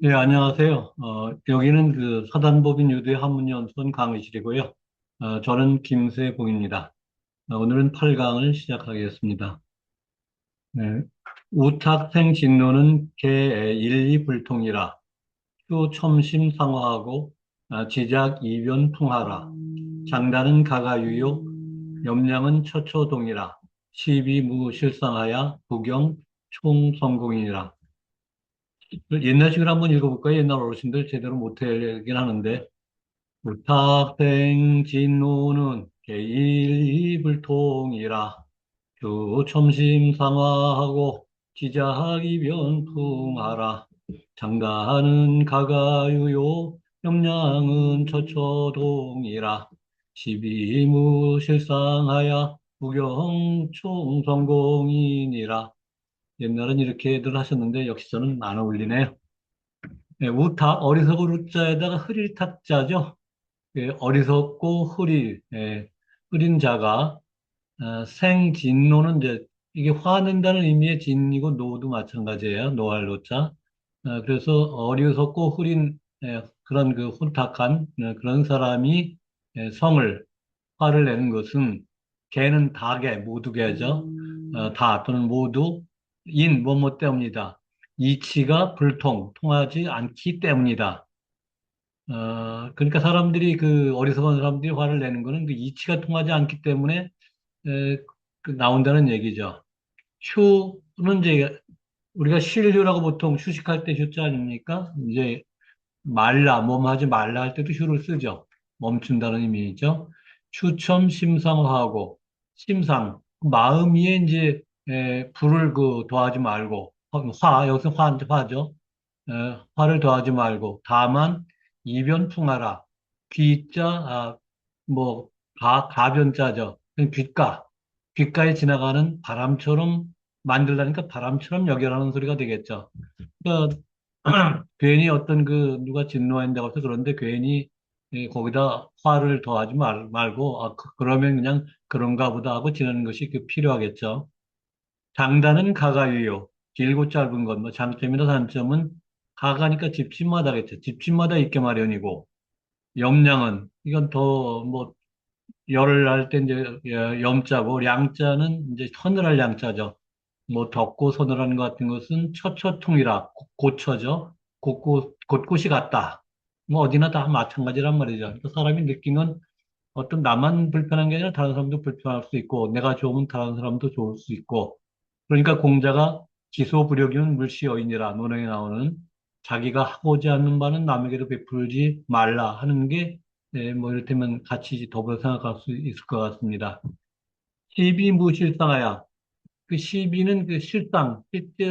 예, 안녕하세요. 여기는 그 사단법인 유대 한문연수원 강의실이고요. 저는 김세봉입니다. 오늘은 8강을 시작하겠습니다. 네. 우탁생진노는 개일리불통이라 휴첨심상화하고 지작이변풍하라 장단은 가가유요 염량은 처초동이라 시비무실상하야 부경총성공이니라. 옛날식으로 한번 읽어볼까요? 옛날 어르신들 제대로 못하긴 하는데. 불탁생진노는 개일이불통이라 교첨심상화하고 지작이변풍하라 장가는 가가유요 염량은 처초동이라 시비무실상하야 무경총성공이니라. 옛날은 이렇게들 하셨는데 역시 저는 안 어울리네요. 네, 우탁, 어리석을 우자에다가 흐릴 탁자죠. 예, 어리석고 흐린 자가, 생진노는 이제, 이게 화낸다는 의미의 진이고 노도 마찬가지예요. 노할 노자. 그래서 어리석고 흐린, 그런 그 혼탁한, 그런 사람이 성을, 화를 내는 것은, 개는 다개, 모두 개죠. 다 또는 모두, 뭐뭐 때문이다. 이치가 통하지 않기 때문이다. 그러니까 사람들이 그 어리석은 사람들이 화를 내는 거는 그 이치가 통하지 않기 때문에 그 나온다는 얘기죠. 휴는 이제 우리가 쉴휴라고 보통 휴식할 때 휴자 아닙니까? 이제 말라, 몸 하지 말라 할 때도 휴를 쓰죠. 멈춘다는 의미죠. 휴첨 심상하고 심상 마음 위에 이제 불을 그 더하지 말고 여기서 화죠. 화를 더하지 말고 다만 이변풍하라. 귀자 뭐 가변자죠. 귓가에 지나가는 바람처럼 만들라니까 바람처럼 여겨라는 소리가 되겠죠. 그러니까 괜히 어떤 그 누가 진노한다고 해서 그런데 괜히 거기다 화를 더하지 말고 그러면 그냥 그런가 보다 하고 지내는 것이 그 필요하겠죠. 장단은 가가유요. 길고 짧은 것, 뭐 장점이나 단점은 가가니까 집집마다겠죠. 집집마다 있게 마련이고, 염량은, 이건 더, 뭐, 열을 할 때 이제 염자고, 량자는 이제 서늘할 양자죠. 뭐, 덥고 서늘한 것 같은 것은 처처통이라, 고처죠. 곳곳이 같다. 뭐, 어디나 다 마찬가지란 말이죠. 그러니까 사람이 느끼는 어떤 나만 불편한 게 아니라 다른 사람도 불편할 수 있고, 내가 좋으면 다른 사람도 좋을 수 있고, 그러니까 공자가 기소부력이면 물시여인이라 논어에 나오는 자기가 하고자 하는 바는 남에게도 베풀지 말라 하는 게, 뭐 이를테면 같이 더불어 생각할 수 있을 것 같습니다. 시비무실상하야. 그 시비는 그 실제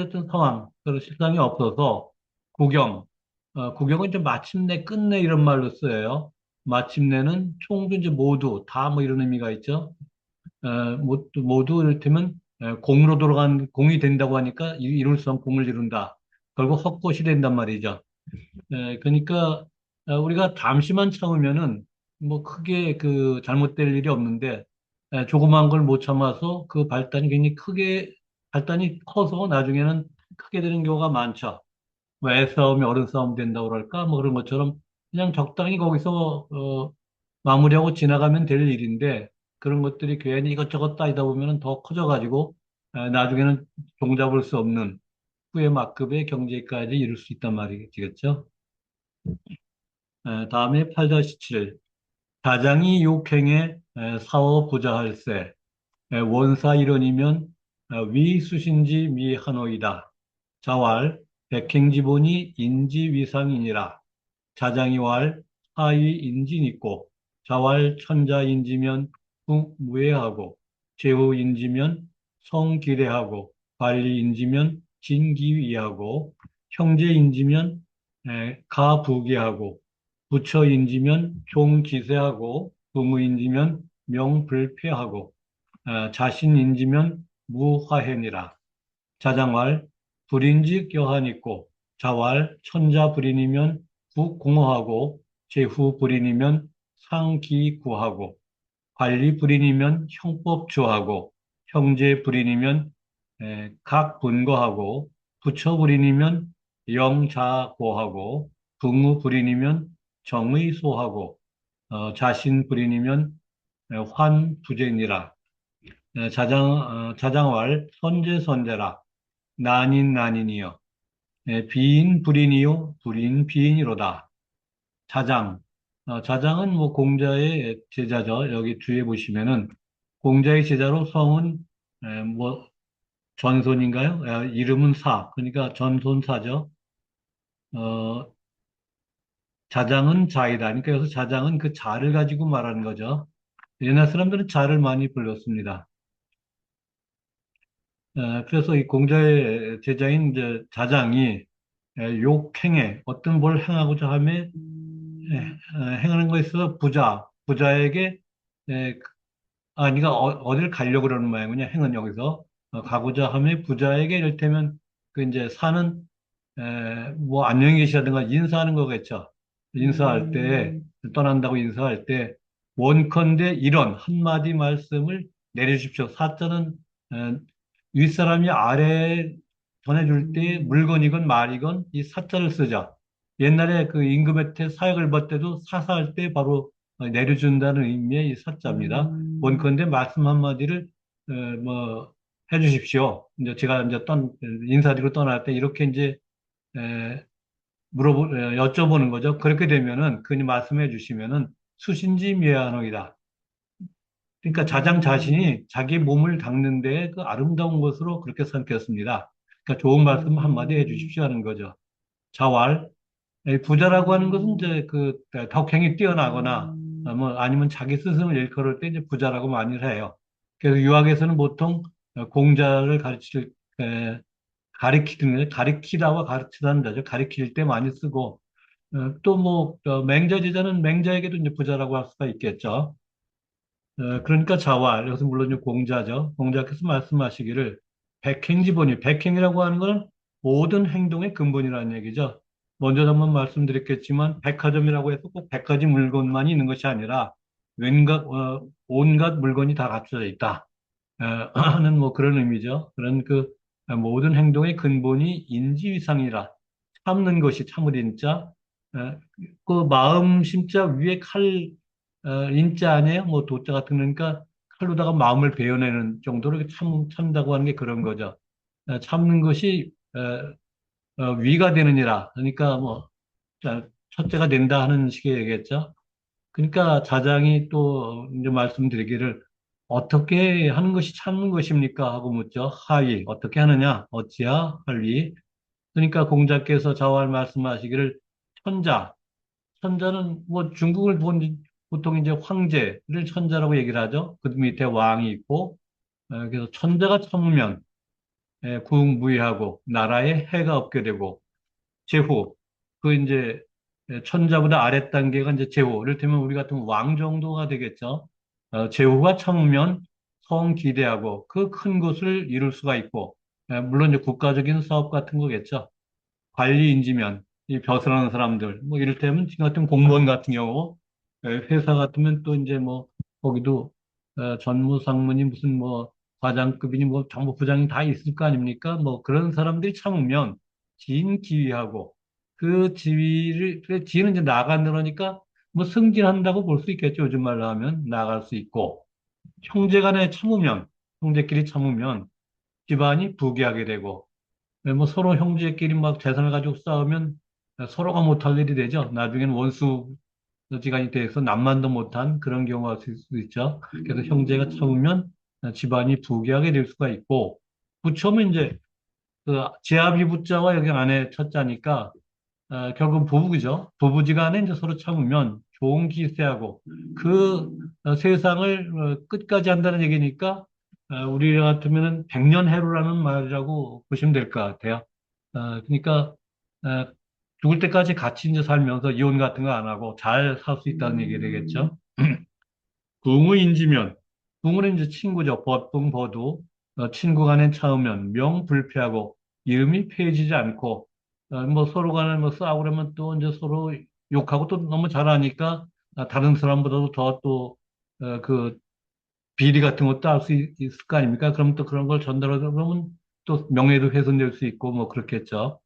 어떤 상황, 그런 실상이 없어서 구경, 구경은 이제 마침내, 끝내 이런 말로 쓰여요. 마침내는 총도 이제 모두, 다 뭐 이런 의미가 있죠. 모두 이를테면 공으로 돌아간 공이 된다고 하니까 이룰 수 없는 공을 이룬다. 결국 헛것이 된단 말이죠. 그러니까 우리가 잠시만 참으면은 뭐 크게 그 잘못될 일이 없는데 조그만 걸 못 참아서 그 발단이 굉장히 크게 발단이 커서 나중에는 크게 되는 경우가 많죠. 뭐 애싸움이 어른 싸움 된다고 그럴까? 뭐 그런 것처럼 그냥 적당히 거기서 마무리하고 지나가면 될 일인데 그런 것들이 괜히 이것저것 따지다 보면 더 커져가지고 나중에는 종잡을 수 없는 후의 막급의 경제까지 이룰 수 있단 말이겠죠. 다음에 8-7. 가장이 욕행에 사어 부자할세 원사 일원이면 위수신지 미한호이다. 자왈 백행지본이 인지위상이니라. 자장이왈 하위인진있고 자왈 천자인지면 무해하고 제후인지면 성기례하고 관리인지면 진기위하고 형제인지면 가부기하고 부처인지면 종기세하고 부무인지면 명불패하고 자신인지면 무화해니라. 자장왈 불인지 껴한 있고 자왈 천자 불인이면 국공허하고 제후 불인이면 상기구하고 관리 불인이면 형법 조하고 형제 불인이면 각분거하고, 부처불인이면 영자고하고, 등우불인이면 정의소하고, 자신불인이면 환부재니라. 자장왈 선제선제라. 난인난인이여. 비인불인이요 불인비인이로다. 자장. 자장은 뭐 공자의 제자죠. 여기 뒤에 보시면은 공자의 제자로 성은 뭐 전손인가요? 이름은 사. 그러니까 전손사죠. 어, 자장은 자이다. 그러니까 여기서 자장은 그 자를 가지고 말하는 거죠. 옛날 사람들은 자를 많이 불렀습니다. 그래서 이 공자의 제자인 이제 자장이 욕행에 어떤 뭘 행하고자 하면 행하는 거에 있어서 부자에게 네가 어딜 가려고 그러는 모양이냐, 행은 여기서. 가고자 하면 부자에게 이를테면, 그 이제 사는, 뭐, 안녕히 계시다든가 인사하는 거겠죠. 인사할 때, 떠난다고 인사할 때, 원컨대 이런 한마디 말씀을 내려주십시오. 사자는, 에, 윗사람이 아래에 전해줄 때 물건이건 말이건 이 사자를 쓰자. 옛날에 그 임금한테 사역을 받을 때도 사사할 때 바로 내려준다는 의미의 이 사자입니다. 원컨대 말씀 한마디를 뭐 해주십시오. 이제 제가 이제 인사드리고 떠날 때 이렇게 이제 에, 여쭤보는 거죠. 그렇게 되면은 그니 말씀해 주시면은 수신지묘하노이다. 그러니까 자장 자신이 자기 몸을 닦는데 그 아름다운 것으로 그렇게 삼켰습니다. 그러니까 좋은 말씀 한마디 해 주십시오 하는 거죠. 자활. 부자라고 하는 것은 이제 그 덕행이 뛰어나거나 뭐 아니면 자기 스승을 일컬을 때 이제 부자라고 많이 해요. 그래서 유학에서는 보통 공자를 가리키다와 가르치다는 자죠. 가리킬 때 많이 쓰고 또 뭐 맹자 제자는 맹자에게도 이제 부자라고 할 수가 있겠죠. 그러니까 자활, 여기서 물론 이제 공자죠. 공자께서 말씀하시기를 백행지본이, 백행이라고 하는 것은 모든 행동의 근본이라는 얘기죠. 먼저 한번 말씀드렸겠지만, 백화점이라고 해서 꼭 100가지 물건만이 있는 것이 아니라, 온갖 물건이 다 갖춰져 있다. 하는 뭐 그런 의미죠. 그런 그 모든 행동의 근본이 인지위상이라. 참는 것이 참을 인자. 어, 그 마음 심자 위에 인자 아니에요? 뭐 도자 같은 거니까 칼로다가 마음을 베어내는 정도로 이렇게 참다고 하는 게 그런 거죠. 참는 것이 위가 되느니라. 그러니까 뭐 첫째가 된다 하는 식의 얘기겠죠. 그러니까 자장이 또 이제 말씀드리기를 어떻게 하는 것이 참는 것입니까? 하고 묻죠. 하이 어떻게 하느냐? 어찌야 할위. 그러니까 공자께서 자활 말씀하시기를 천자. 천자는 뭐 중국을 본 보통 이제 황제를 천자라고 얘기를 하죠. 그 밑에 왕이 있고 그래서 천자가 참으면 국무위하고 나라에 해가 없게 되고 제후 그 이제 천자보다 아랫 단계가 이제 제후 이를테면 우리 같은 왕 정도가 되겠죠. 제후가 참으면 성기대하고 그 큰 것을 이룰 수가 있고 물론 이제 국가적인 사업 같은 거겠죠. 관리 인지면, 이 벼슬하는 사람들, 뭐 이를테면 지금 같은 공무원 같은 경우, 회사 같으면 또 이제 뭐, 거기도, 전무상무니 무슨 뭐, 과장급이니 뭐, 정보부장이 다 있을 거 아닙니까? 뭐, 그런 사람들이 참으면, 지인 기위하고, 그 지위를, 그 지위는 이제 나간다니까, 뭐, 승진한다고 볼 수 있겠죠. 요즘 말로 하면, 나갈 수 있고, 형제간에 참으면, 형제끼리 참으면, 집안이 부귀하게 되고, 뭐 서로 형제끼리 막 재산을 가지고 싸우면 서로가 못할 일이 되죠. 나중에는 원수지간이 돼서 남만도 못한 그런 경우가 있을 수 있죠. 그래서 형제가 참으면 집안이 부귀하게 될 수가 있고, 부처면 이제 그 제아비 부자와 여기 안에 첫자니까 결국 부부죠. 부부지간에 이제 서로 참으면 좋은 기세하고 그 세상을 끝까지 한다는 얘기니까 우리 같으면은 백년해로라는 말이라고 보시면 될 것 같아요. 그러니까 어, 죽을 때까지 같이 이제 살면서 이혼 같은 거 안 하고 잘 살 수 있다는 얘기 되겠죠. 궁의인지면 궁은 이제 친구죠. 법궁 버두 친구 간에 차우면 명불패하고 이름이 폐해지지 않고 뭐 서로 간에 뭐 싸우고 그러면 또 이제 서로 욕하고 또 너무 잘하니까 다른 사람보다도 더 또 그 비리 같은 것도 알 수 있을 거 아닙니까? 그럼 또 그런 걸 전달하다 보면 또 명예도 훼손될 수 있고 뭐 그렇겠죠.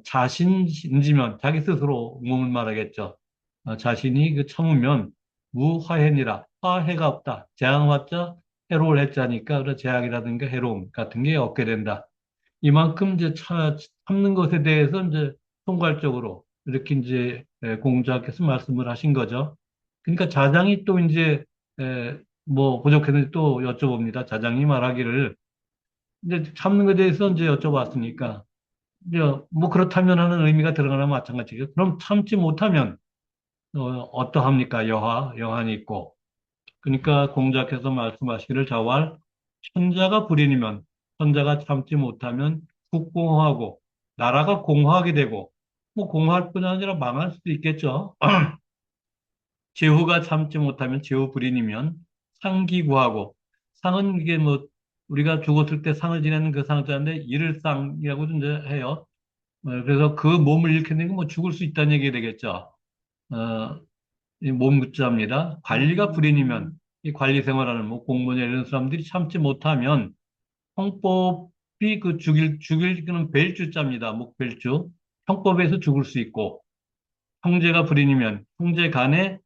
자신인지면 자기 스스로 몸을 말하겠죠. 자신이 그 참으면 무화해니라. 화해가 없다. 재앙받자 해로울 해자니까 그 재앙이라든가 해로움 같은 게 없게 된다. 이만큼 이제 참는 것에 대해서 이제 총괄적으로 이렇게 이제 공자께서 말씀을 하신 거죠. 그러니까 자장이 또 이제 뭐 부족했는데 또 여쭤봅니다. 자장이 말하기를 이제 참는 것에 대해서 이제 여쭤봤으니까 이제 뭐 그렇다면 하는 의미가 들어가나 마찬가지죠. 그럼 참지 못하면 어떠합니까? 여한이 있고. 그러니까 공자께서 말씀하시기를 자왈 천자가 불인이면 천자가 참지 못하면 국공허하고 나라가 공허하게 되고 뭐 공허할 뿐 아니라 망할 수도 있겠죠. 제후가 참지 못하면 제후 불인이면 상기구하고 상은 이게 뭐 우리가 죽었을 때 상을 지내는 그 상자인데 일을상이라고도 이제 해요. 그래서 그 몸을 잃게 되면 뭐 죽을 수 있다는 얘기가 되겠죠. 어, 이 몸자입니다. 관리가 불인이면 이 관리 생활하는 뭐 공무원이나 이런 사람들이 참지 못하면 형법이 그 죽일 그는 벨주자입니다. 목벨주. 형법에서 죽을 수 있고 형제가 불인이면 형제 간에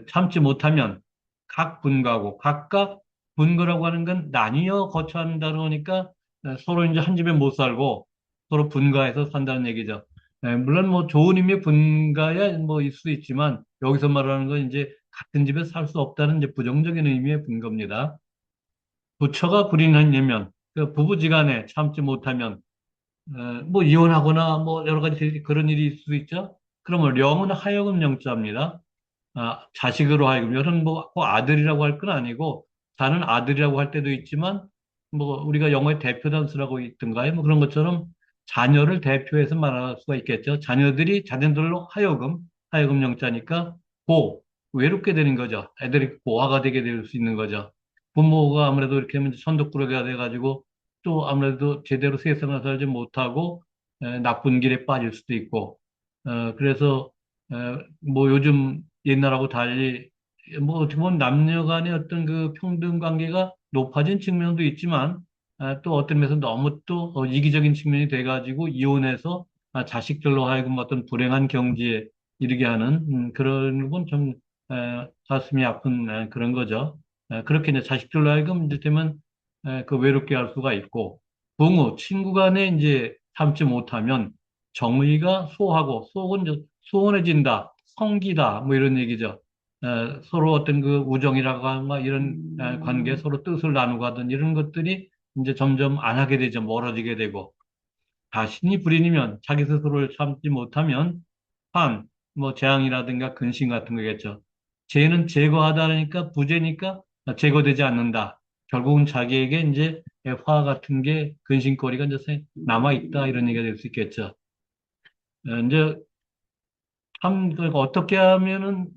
참지 못하면 각 분가고 각각 분거라고 하는 건 나뉘어 거처한다 그러니까 서로 이제 한 집에 못 살고 서로 분가해서 산다는 얘기죠. 물론 뭐 좋은 의미의 분가야 뭐 있을 수 있지만 여기서 말하는 건 이제 같은 집에 살 수 없다는 이제 부정적인 의미의 분거입니다. 부처가 불인하려면 그 부부지간에 참지 못하면 뭐 이혼하거나 뭐 여러 가지 그런 일이 있을 수 있죠. 그러면 령은 하여금 영자입니다. 자식으로 하여금 이런 뭐꼭 아들이라고 할 건 아니고 자는 아들이라고 할 때도 있지만 뭐 우리가 영어의 대표 단수라고 있던가요? 뭐 그런 것처럼 자녀를 대표해서 말할 수가 있겠죠. 자녀들이 자녀들로 하여금 영자니까 고 외롭게 되는 거죠. 애들이 고아가 되게 될 수 있는 거죠. 부모가 아무래도 이렇게 하면 천덕꾸러기가 돼가지고 또 아무래도 제대로 세상을 살지 못하고 나쁜 길에 빠질 수도 있고 그래서 뭐 요즘 옛날하고 달리 뭐 어떻게 보면 남녀 간의 어떤 그 평등 관계가 높아진 측면도 있지만 또 어떤 면에서 너무 또 이기적인 측면이 돼가지고 이혼해서 자식들로 하여금 어떤 불행한 경지에 이르게 하는 그런 건 좀 가슴이 아픈 그런 거죠. 그렇게 이제 자식들로 하여금 이를테면 그 외롭게 할 수가 있고 부모, 친구 간에 이제 참지 못하면 정의가 소하고 속은 이제 소원해진다, 성기다, 뭐 이런 얘기죠. 서로 어떤 그 우정이라거나 이런 관계, 서로 뜻을 나누고 하던 이런 것들이 이제 점점 안 하게 되죠. 멀어지게 되고. 자신이 불인이면 자기 스스로를 참지 못하면 한, 뭐 재앙이라든가 근심 같은 거겠죠. 죄는 제거하다니까 부재니까 제거되지 않는다. 결국은 자기에게 이제 화 같은 게 근심거리가 이제 남아있다 이런 얘기가 될 수 있겠죠. 이제 그 어떻게 하면은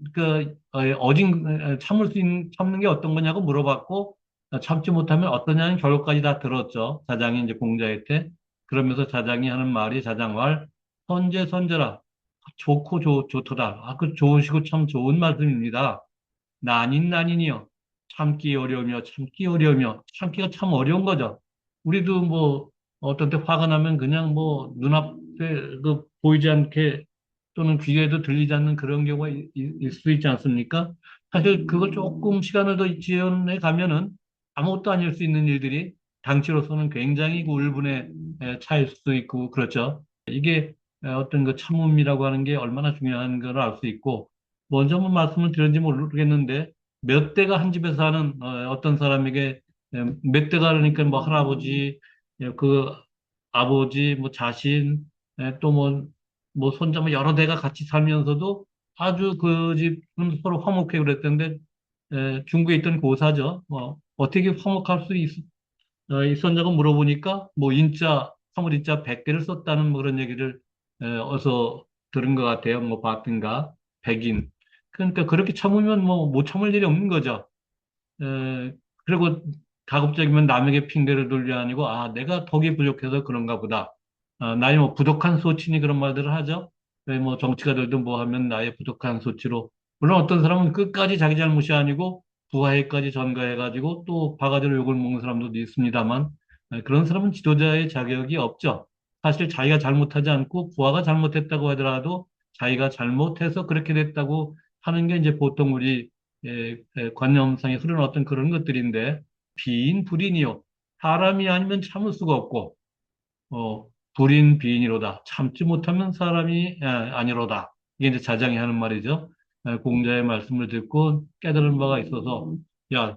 참을 수 있는 참는 게 어떤 거냐고 물어봤고 참지 못하면 어떠냐는 결론까지 다 들었죠. 자장이 이제 공자한테 그러면서 자장이 하는 말이 자장말 선제선제라 좋고 좋도다. 그 좋으시고 참 좋은 말씀입니다. 난인난인이요. 참기 어려우며 참기 어려우며 참기가 참 어려운 거죠. 우리도 뭐 어떤 때 화가 나면 그냥 뭐 눈앞에 그 보이지 않게 또는 귀에도 들리지 않는 그런 경우가 있을 수 있지 않습니까? 사실 그걸 조금 시간을 더 지연해 가면은 아무것도 아닐 수 있는 일들이 당시로서는 굉장히 그 울분에 차일 수도 있고 그렇죠. 이게 어떤 그 참음이라고 하는 게 얼마나 중요한 걸 알 수 있고 먼저 한번 말씀을 드렸는지 모르겠는데 몇 대가 한 집에 사는 어떤 사람에게 몇 대가 그러니까 뭐 할아버지 그 아버지 뭐 자신 또 뭐 손자 뭐 여러 대가 같이 살면서도 아주 그 집은 서로 화목해 그랬던데 중국에 있던 고사죠. 어떻게 화목할 수 있었냐고 물어보니까 뭐 인자 화물인자 100개를 썼다는 뭐 그런 얘기를 어서 들은 것 같아요. 뭐 봤든가 백인. 그러니까 그렇게 참으면 뭐 못 참을 일이 없는 거죠. 그리고 가급적이면 남에게 핑계를 돌려 아니고 내가 덕이 부족해서 그런가 보다. 나의 뭐 부족한 소치니 그런 말들을 하죠. 왜 뭐 정치가들도 뭐 하면 나의 부족한 소치로. 물론 어떤 사람은 끝까지 자기 잘못이 아니고 부하에까지 전가해가지고 또 바가지로 욕을 먹는 사람도 있습니다만 그런 사람은 지도자의 자격이 없죠. 사실 자기가 잘못하지 않고 부하가 잘못했다고 하더라도 자기가 잘못해서 그렇게 됐다고 하는 게 이제 보통 우리 관념상에 흐르는 어떤 그런 것들인데 비인 불인이요. 사람이 아니면 참을 수가 없고 어, 불인 비인이로다. 참지 못하면 사람이 아니로다. 이게 이제 자장이 하는 말이죠. 공자의 말씀을 듣고 깨달은 바가 있어서 야,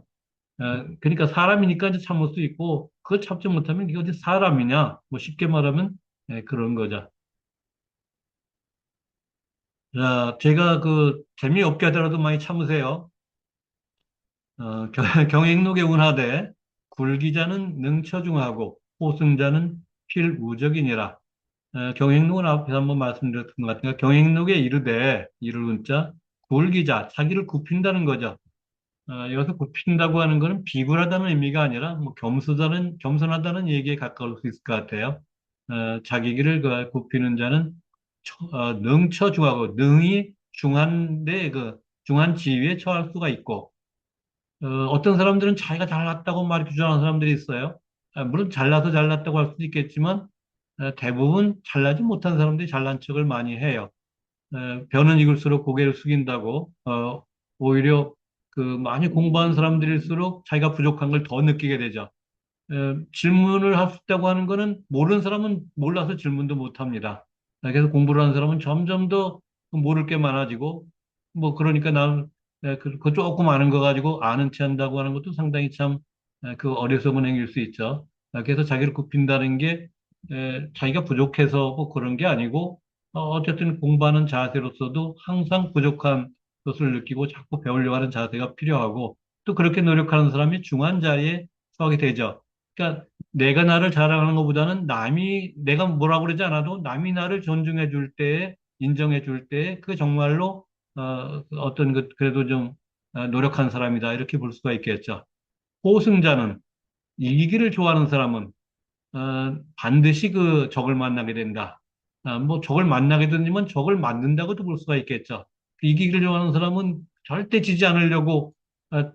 그러니까 사람이니까 이제 참을 수 있고 그걸 참지 못하면 이게 어디 사람이냐? 뭐 쉽게 말하면 그런 거죠. 자, 제가 그 재미없게 하더라도 많이 참으세요. 경행록의 운하되 굴기자는 능처중하고 호승자는 필우적이니라. 경행록은 앞에서 한번 말씀드렸던 것 같으니까 경행록에 이르되 이를 운자 굴기자 자기를 굽힌다는 거죠. 여기서 굽힌다고 하는 것은 비굴하다는 의미가 아니라 뭐 겸손하다는 얘기에 가까울 수 있을 것 같아요. 자기 길을 굽히는 자는 능처중하고 능이 중한데 그 중한 지위에 처할 수가 있고 어떤 사람들은 자기가 잘났다고 막 이렇게 주장하는 사람들이 있어요. 물론 잘나서 잘났다고 할 수도 있겠지만 대부분 잘나지 못한 사람들이 잘난 척을 많이 해요. 벼는 익을수록 고개를 숙인다고 오히려 그 많이 공부한 사람들일수록 자기가 부족한 걸 더 느끼게 되죠. 질문을 할 수 있다고 하는 거는 모르는 사람은 몰라서 질문도 못 합니다. 그래서 공부를 하는 사람은 점점 더 모를 게 많아지고 뭐 그러니까 난 그 조금 아는 거 가지고 아는 체 한다고 하는 것도 상당히 참 그 어리석은 행위일 수 있죠. 그래서 자기를 굽힌다는 게 자기가 부족해서 뭐 그런 게 아니고 어쨌든 공부하는 자세로서도 항상 부족한 것을 느끼고 자꾸 배우려고 하는 자세가 필요하고 또 그렇게 노력하는 사람이 중한 자리에 서게 되죠. 그러니까 내가 나를 자랑하는 것보다는 남이 내가 뭐라고 그러지 않아도 남이 나를 존중해 줄 때, 인정해 줄 때, 그 정말로 어떤 그 그래도 좀 노력한 사람이다 이렇게 볼 수가 있겠죠. 호승자는 이기기를 좋아하는 사람은 반드시 그 적을 만나게 된다. 뭐 적을 만나게 되면 적을 만든다고도 볼 수가 있겠죠. 그 이기기를 좋아하는 사람은 절대 지지 않으려고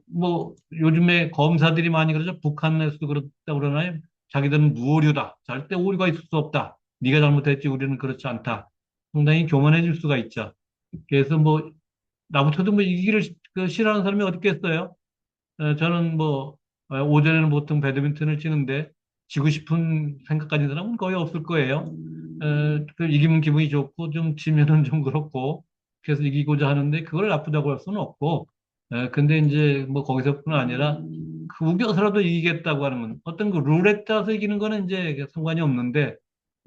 뭐 요즘에 검사들이 많이 그러죠. 북한에서도 그렇다고 그러나요? 자기들은 무오류다. 절대 오류가 있을 수 없다. 네가 잘못했지 우리는 그렇지 않다. 상당히 교만해질 수가 있죠. 그래서 뭐 나부터도 뭐 이기기를 싫어하는 사람이 어디 있겠어요? 저는 뭐, 오전에는 보통 배드민턴을 치는데, 지고 싶은 생각 가진 사람은 거의 없을 거예요. 그 이기면 기분이 좋고, 좀 지면은 좀 그렇고, 그래서 이기고자 하는데, 그걸 나쁘다고 할 수는 없고, 근데 이제 뭐 거기서뿐 아니라, 그 우겨서라도 이기겠다고 하는 건, 어떤 그 룰에 따라서 이기는 거는 이제 상관이 없는데,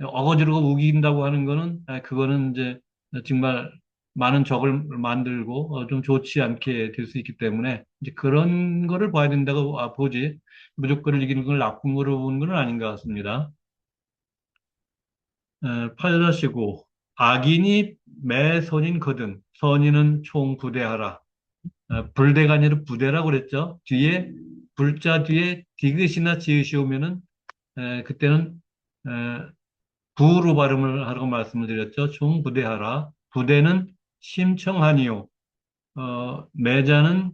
어거지로 우긴다고 하는 거는, 그거는 이제 정말 많은 적을 만들고 좀 좋지 않게 될 수 있기 때문에 이제 그런 거를 봐야 된다고 보지 무조건 이기는 걸 나쁜 거로 보는 건 아닌 것 같습니다. 팔자시고 악인이 매선인 거든 선인은 총부대하라. 불대가 아니라 부대라고 그랬죠. 뒤에 불자 뒤에 디귿이나 지읒이 오면은 그때는 에, 부로 발음을 하라고 말씀을 드렸죠. 총부대하라. 부대는 심청하니요. 매자는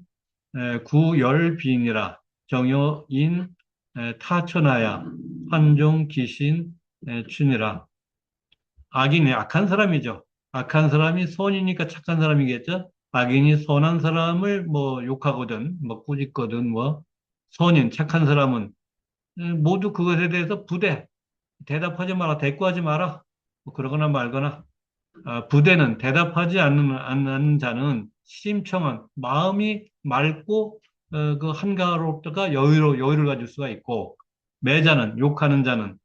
구열비인이라 정여인 타천하야 환종 기신 춘이라 악인이 악한 사람이죠. 악한 사람이 선이니까 착한 사람이겠죠. 악인이 선한 사람을 뭐 욕하거든, 뭐 꾸짖거든, 뭐 선인 착한 사람은 모두 그것에 대해서 부대 대답하지 마라, 대꾸하지 마라, 뭐 그러거나 말거나 부대는 대답하지 않는 자는 심청한 마음이 맑고 그 한가롭다가 여유를 가질 수가 있고 매자는 욕하는 자는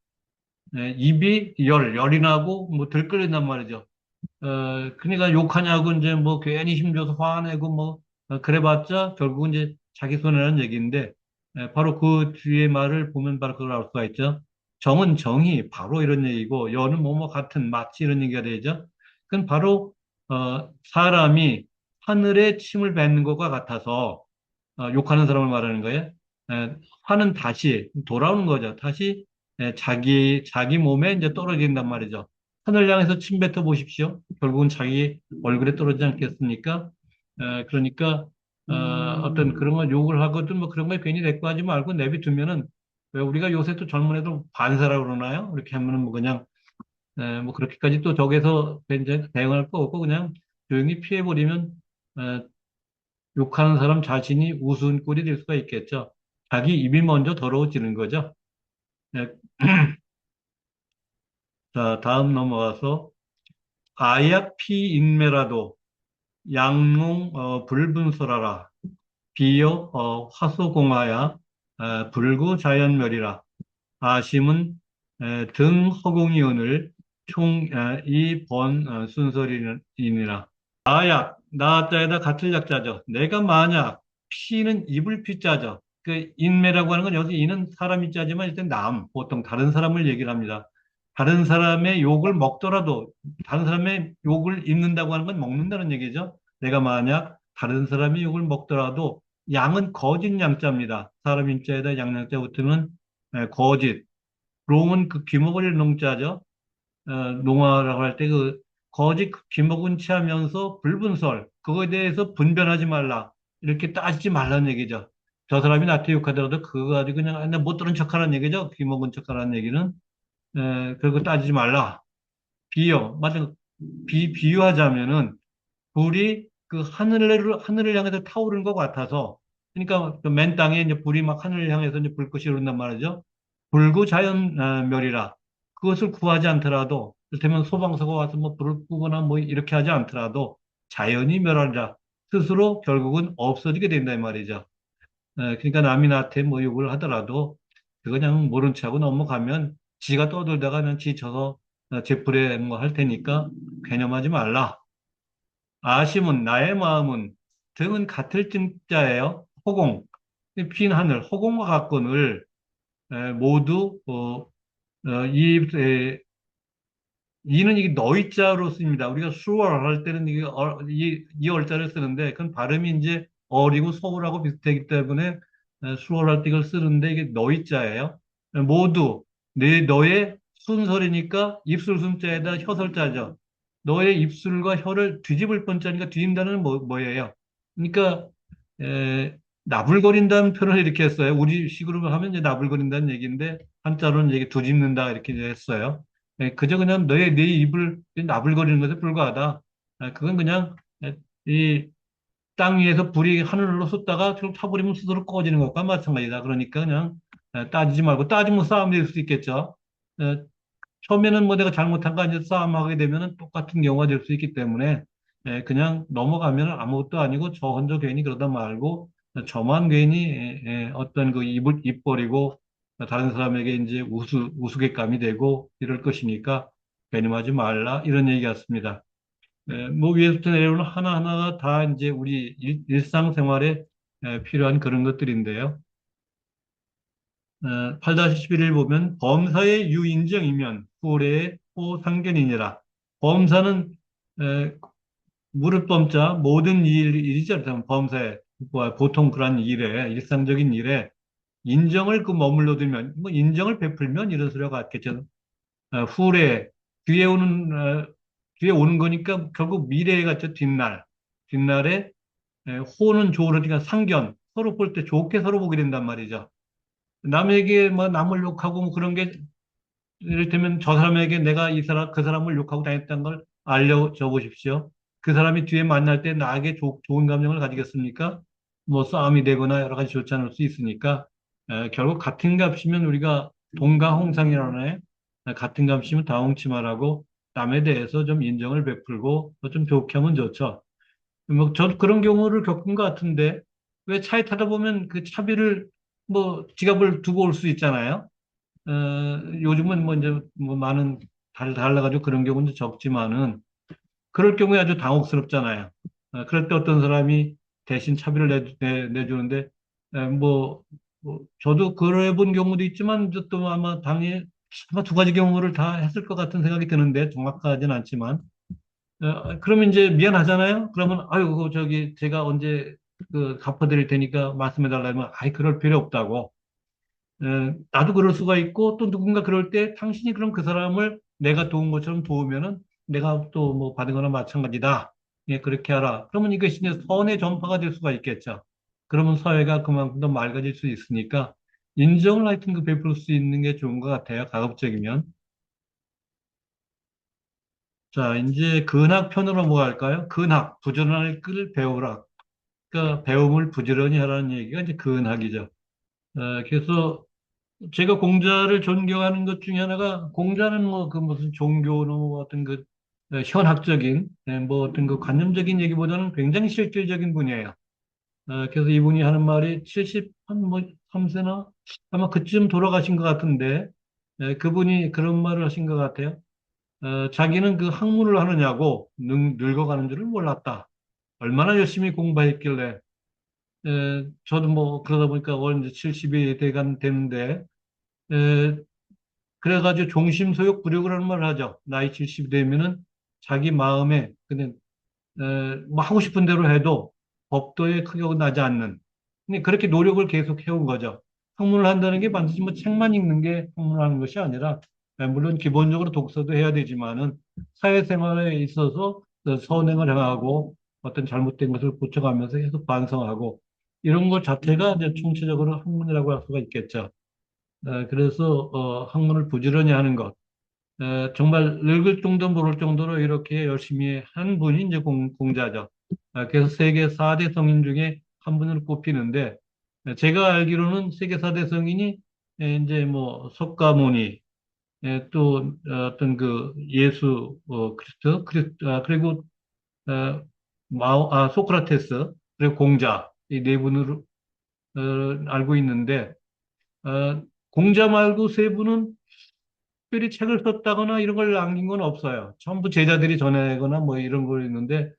입이 열이 나고 뭐 들끓는단 말이죠. 그러니까 욕하냐고 이제 뭐 괜히 힘줘서 화내고 뭐 그래봤자 결국은 이제 자기 손해라는 얘기인데 바로 그 뒤에 말을 보면 바로 그걸 알 수가 있죠. 정은 정의 바로 이런 얘기고 여는 뭐뭐 같은 마치 이런 얘기가 되죠. 그건 바로 사람이 하늘에 침을 뱉는 것과 같아서 욕하는 사람을 말하는 거예요. 화는 다시 돌아오는 거죠. 다시 자기 몸에 이제 떨어진단 말이죠. 하늘 향해서 침 뱉어 보십시오. 결국은 자기 얼굴에 떨어지지 않겠습니까? 그러니까 어떤 그런 걸 욕을 하거든 뭐 그런 걸 괜히 대꾸하지 말고 내비두면은 왜 우리가 요새 또 젊은 애들 반사라고 그러나요? 이렇게 하면은 뭐 그냥, 뭐 그렇게까지 또 저기서 이제 대응할 거 없고 그냥 조용히 피해버리면, 에, 욕하는 사람 자신이 우스운 꼴이 될 수가 있겠죠. 자기 입이 먼저 더러워지는 거죠. 예, 자, 다음 넘어가서 아약 피인매라도 양농 불분설하라 비여 화소공하야 불구자연멸이라 아심은 등 허공이오늘 총 이번 순서리니라. 아약 나자에다 같을 약자죠. 내가 만약 피는 입을 피자죠. 그 인매라고 하는 건 여기 이는 사람이 자지만 일단 보통 다른 사람을 얘기를 합니다. 다른 사람의 욕을 먹더라도 다른 사람의 욕을 입는다고 하는 건 먹는다는 얘기죠. 내가 만약 다른 사람의 욕을 먹더라도 양은 거짓 양자입니다. 사람 인자에다 양양자 붙으면 거짓. 롱은 그 귀머거리를 농자죠. 농화라고 할 때 그 거짓 귀먹은 채 하면서 불분설, 그거에 대해서 분별하지 말라. 이렇게 따지지 말라는 얘기죠. 저 사람이 나한테 욕하더라도 그거 가지고 그냥 아, 나못 들은 척 하라는 얘기죠. 귀먹은 척 하라는 얘기는. 그거 따지지 말라. 맞아. 비유하자면은 불이 그 하늘을 향해서 타오르는 것 같아서, 그러니까 그맨 땅에 이제 불이 막 하늘을 향해서 이제 불꽃이 오른단 말이죠. 불구 자연멸이라. 그것을 구하지 않더라도, 이를테면 소방서가 와서 뭐 불을 끄거나 뭐 이렇게 하지 않더라도 자연이 멸하리라. 스스로 결국은 없어지게 된다 이 말이죠. 그러니까 남이 나한테 뭐 욕을 하더라도 그거 그냥 모른 체 하고 넘어가면 지가 떠들다가 그냥 지쳐서 제풀에 뭐 할 테니까 개념하지 말라. 아심은 나의 마음은 등은 같을 쯤자예요. 허공, 빈 하늘, 허공과 같거늘 모두 이는 이게 너희자로 씁니다. 우리가 수월 할 때는 이게 이 얼자를 쓰는데 그건 발음이 이제 어리고 소울하고 비슷하기 때문에 수월 할 때 이걸 쓰는데 이게 너희자예요. 모두 너의 순설이니까 입술 순자에다 혀설자죠. 너의 입술과 혀를 뒤집을 뻔자니까 뒤집다는 뭐예요? 그러니까 나불거린다는 표현을 이렇게 했어요. 우리 식으로 하면 이제 나불거린다는 얘기인데 한자로는 이게 뒤집는다 이렇게 이제 했어요. 그저 그냥 네 입을 나불거리는 것에 불과하다. 그건 그냥 이 땅 위에서 불이 하늘로 솟다가 쭉 타버리면 스스로 꺼지는 것과 마찬가지다. 그러니까 그냥 따지지 말고 따지면 싸움이 될 수 있겠죠. 에, 처음에는 뭐 내가 잘못한 거 아니어서 싸움하게 되면은 똑같은 경우가 될 수 있기 때문에 그냥 넘어가면 아무것도 아니고 저 혼자 괜히 그러다 말고 저만 괜히 어떤 그 입 버리고 다른 사람에게 이제 우스갯감이 되고 이럴 것이니까 개념하지 말라 이런 얘기 같습니다. 뭐 위에서부터 내려오는 하나하나가 다 이제 우리 일상생활에 필요한 그런 것들인데요. 8-11을 보면 범사의 유인정이면 후래의 호상견이니라. 범사는 에, 무릇 범자 모든 일이죠. 범사에 뭐 보통 그런 일에 일상적인 일에 인정을 그 머물러 두면 뭐 인정을 베풀면 이런 소리가 같겠죠. 후래 뒤에 오는 거니까 결국 미래에 갔죠. 뒷날에 호는 좋으니까 상견 서로 볼 때 좋게 서로 보게 된단 말이죠. 남에게 뭐 남을 욕하고 뭐 그런 게 이를테면 저 사람에게 내가 그 사람을 욕하고 다녔다는 걸 알려줘 보십시오. 그 사람이 뒤에 만날 때 나에게 좋은 감정을 가지겠습니까? 뭐 싸움이 되거나 여러 가지 좋지 않을 수 있으니까 결국 같은 값이면 우리가 동가홍상이라네. 같은 값이면 다홍치마라고 남에 대해서 좀 인정을 베풀고 좀 좋게 하면 좋죠. 뭐 저도 그런 경우를 겪은 것 같은데 왜 차에 타다 보면 그 차비를 뭐 지갑을 두고 올 수 있잖아요. 어, 요즘은 뭐 이제 뭐 많은 달라가지고 그런 경우는 적지만은 그럴 경우에 아주 당혹스럽잖아요. 그럴 때 어떤 사람이 대신 차비를 내주는데 저도 그래 본 경우도 있지만 또 아마 당연히 아마 두 가지 경우를 다 했을 것 같은 생각이 드는데 정확하진 않지만 그러면 이제 미안하잖아요. 그러면 아유 그 저기 제가 언제 그 갚아드릴 테니까 말씀해 달라면 아이 그럴 필요 없다고. 나도 그럴 수가 있고 또 누군가 그럴 때 당신이 그럼 그 사람을 내가 도운 것처럼 도우면은 내가 또 뭐 받은 거나 마찬가지다. 예, 그렇게 하라. 그러면 이것이 이제 선의 전파가 될 수가 있겠죠. 그러면 사회가 그만큼 더 맑아질 수 있으니까 인정을 하여튼 그 베풀 수 있는 게 좋은 것 같아요. 가급적이면. 자, 이제 근학 편으로 뭐 할까요? 근학, 부지런할 걸 배우라. 그러니까 배움을 부지런히 하라는 얘기가 이제 근학이죠. 그래서 제가 공자를 존경하는 것 중에 하나가 공자는 뭐 그 무슨 종교나 뭐 어떤 그 현학적인 뭐 어떤 그 관념적인 얘기보다는 굉장히 실질적인 분이에요. 그래서 이분이 하는 말이 70한 뭐 3세나 아마 그쯤 돌아가신 것 같은데 그분이 그런 말을 하신 것 같아요. 자기는 그 학문을 하느냐고 늙어가는 줄을 몰랐다. 얼마나 열심히 공부했길래 저도 뭐 그러다 보니까 이제 70이 돼간 되는데 에, 그래가지고 종심소욕부력이라는 말을 하죠. 나이 70 되면은 자기 마음에 그냥 뭐 하고 싶은 대로 해도 법도에 크게 어긋나지 않는. 근데 그렇게 노력을 계속 해온 거죠. 학문을 한다는 게 반드시 뭐 책만 읽는 게 학문을 하는 것이 아니라 물론 기본적으로 독서도 해야 되지만은 사회생활에 있어서 선행을 행하고 어떤 잘못된 것을 고쳐가면서 계속 반성하고 이런 것 자체가 이제 총체적으로 학문이라고 할 수가 있겠죠. 그래서 학문을 부지런히 하는 것. 정말 늙을 정도 모를 정도로 이렇게 열심히 한 분이 이제 공자죠. 그래서 세계 4대 성인 중에 한 분으로 꼽히는데, 제가 알기로는 세계 4대 성인이 이제 뭐 석가모니, 또 어떤 그 예수 그리고 소크라테스, 그리고 공자 이 네 분으로 알고 있는데, 공자 말고 세 분은 특별히 책을 썼다거나 이런 걸 남긴 건 없어요. 전부 제자들이 전하거나 뭐 이런 거 있는데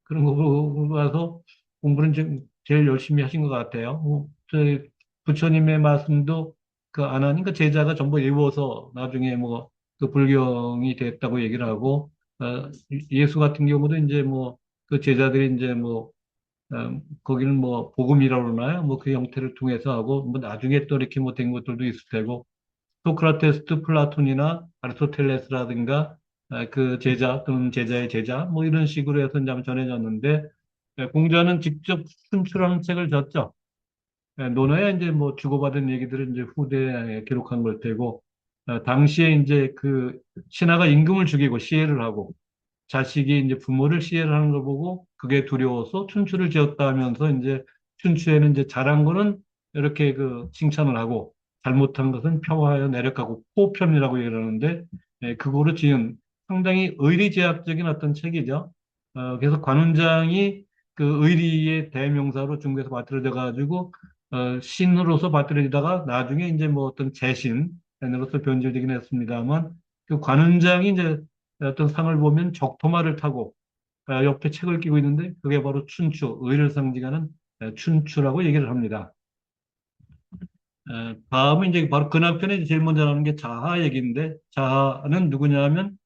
그런 거 보고 봐서 공부는 좀 제일 열심히 하신 것 같아요. 저희 부처님의 말씀도 그 안 하니까 제자가 전부 외워서 나중에 뭐 그 불경이 됐다고 얘기를 하고 예수 같은 경우도 이제 뭐 그 제자들이 이제 뭐 거기는 뭐 복음이라고 그러나요? 뭐 그 형태를 통해서 하고 뭐 나중에 또 이렇게 뭐 된 것들도 있을 테고 소크라테스, 플라톤이나 아리스토텔레스라든가 그 제자 또는 제자의 제자 뭐 이런 식으로 해서 이제 전해졌는데 공자는 직접 순출하는 책을 졌죠. 논어에 이제 뭐 주고받은 얘기들은 이제 후대에 기록한 걸 테고 당시에 이제 그 신하가 임금을 죽이고 시해를 하고 자식이 이제 부모를 시해를 하는 걸 보고 그게 두려워서 춘추를 지었다 하면서 이제 춘추에는 이제 잘한 거는 이렇게 그 칭찬을 하고 잘못한 것은 표하여 내력하고 포편이라고 얘기를 하는데 그거로 지은 상당히 의리제약적인 어떤 책이죠. 그래서 관운장이 그 의리의 대명사로 중국에서 받들어져 가지고 신으로서 받들어지다가 나중에 이제 뭐 어떤 재신으로서 변질되긴 했습니다만 그 관운장이 이제 어떤 상을 보면 적토마를 타고 옆에 책을 끼고 있는데 그게 바로 춘추, 의를 상징하는 춘추라고 얘기를 합니다. 다음은 이제 바로 그 남편에 제일 먼저 나오는 게 자하 얘기인데 자하는 누구냐 하면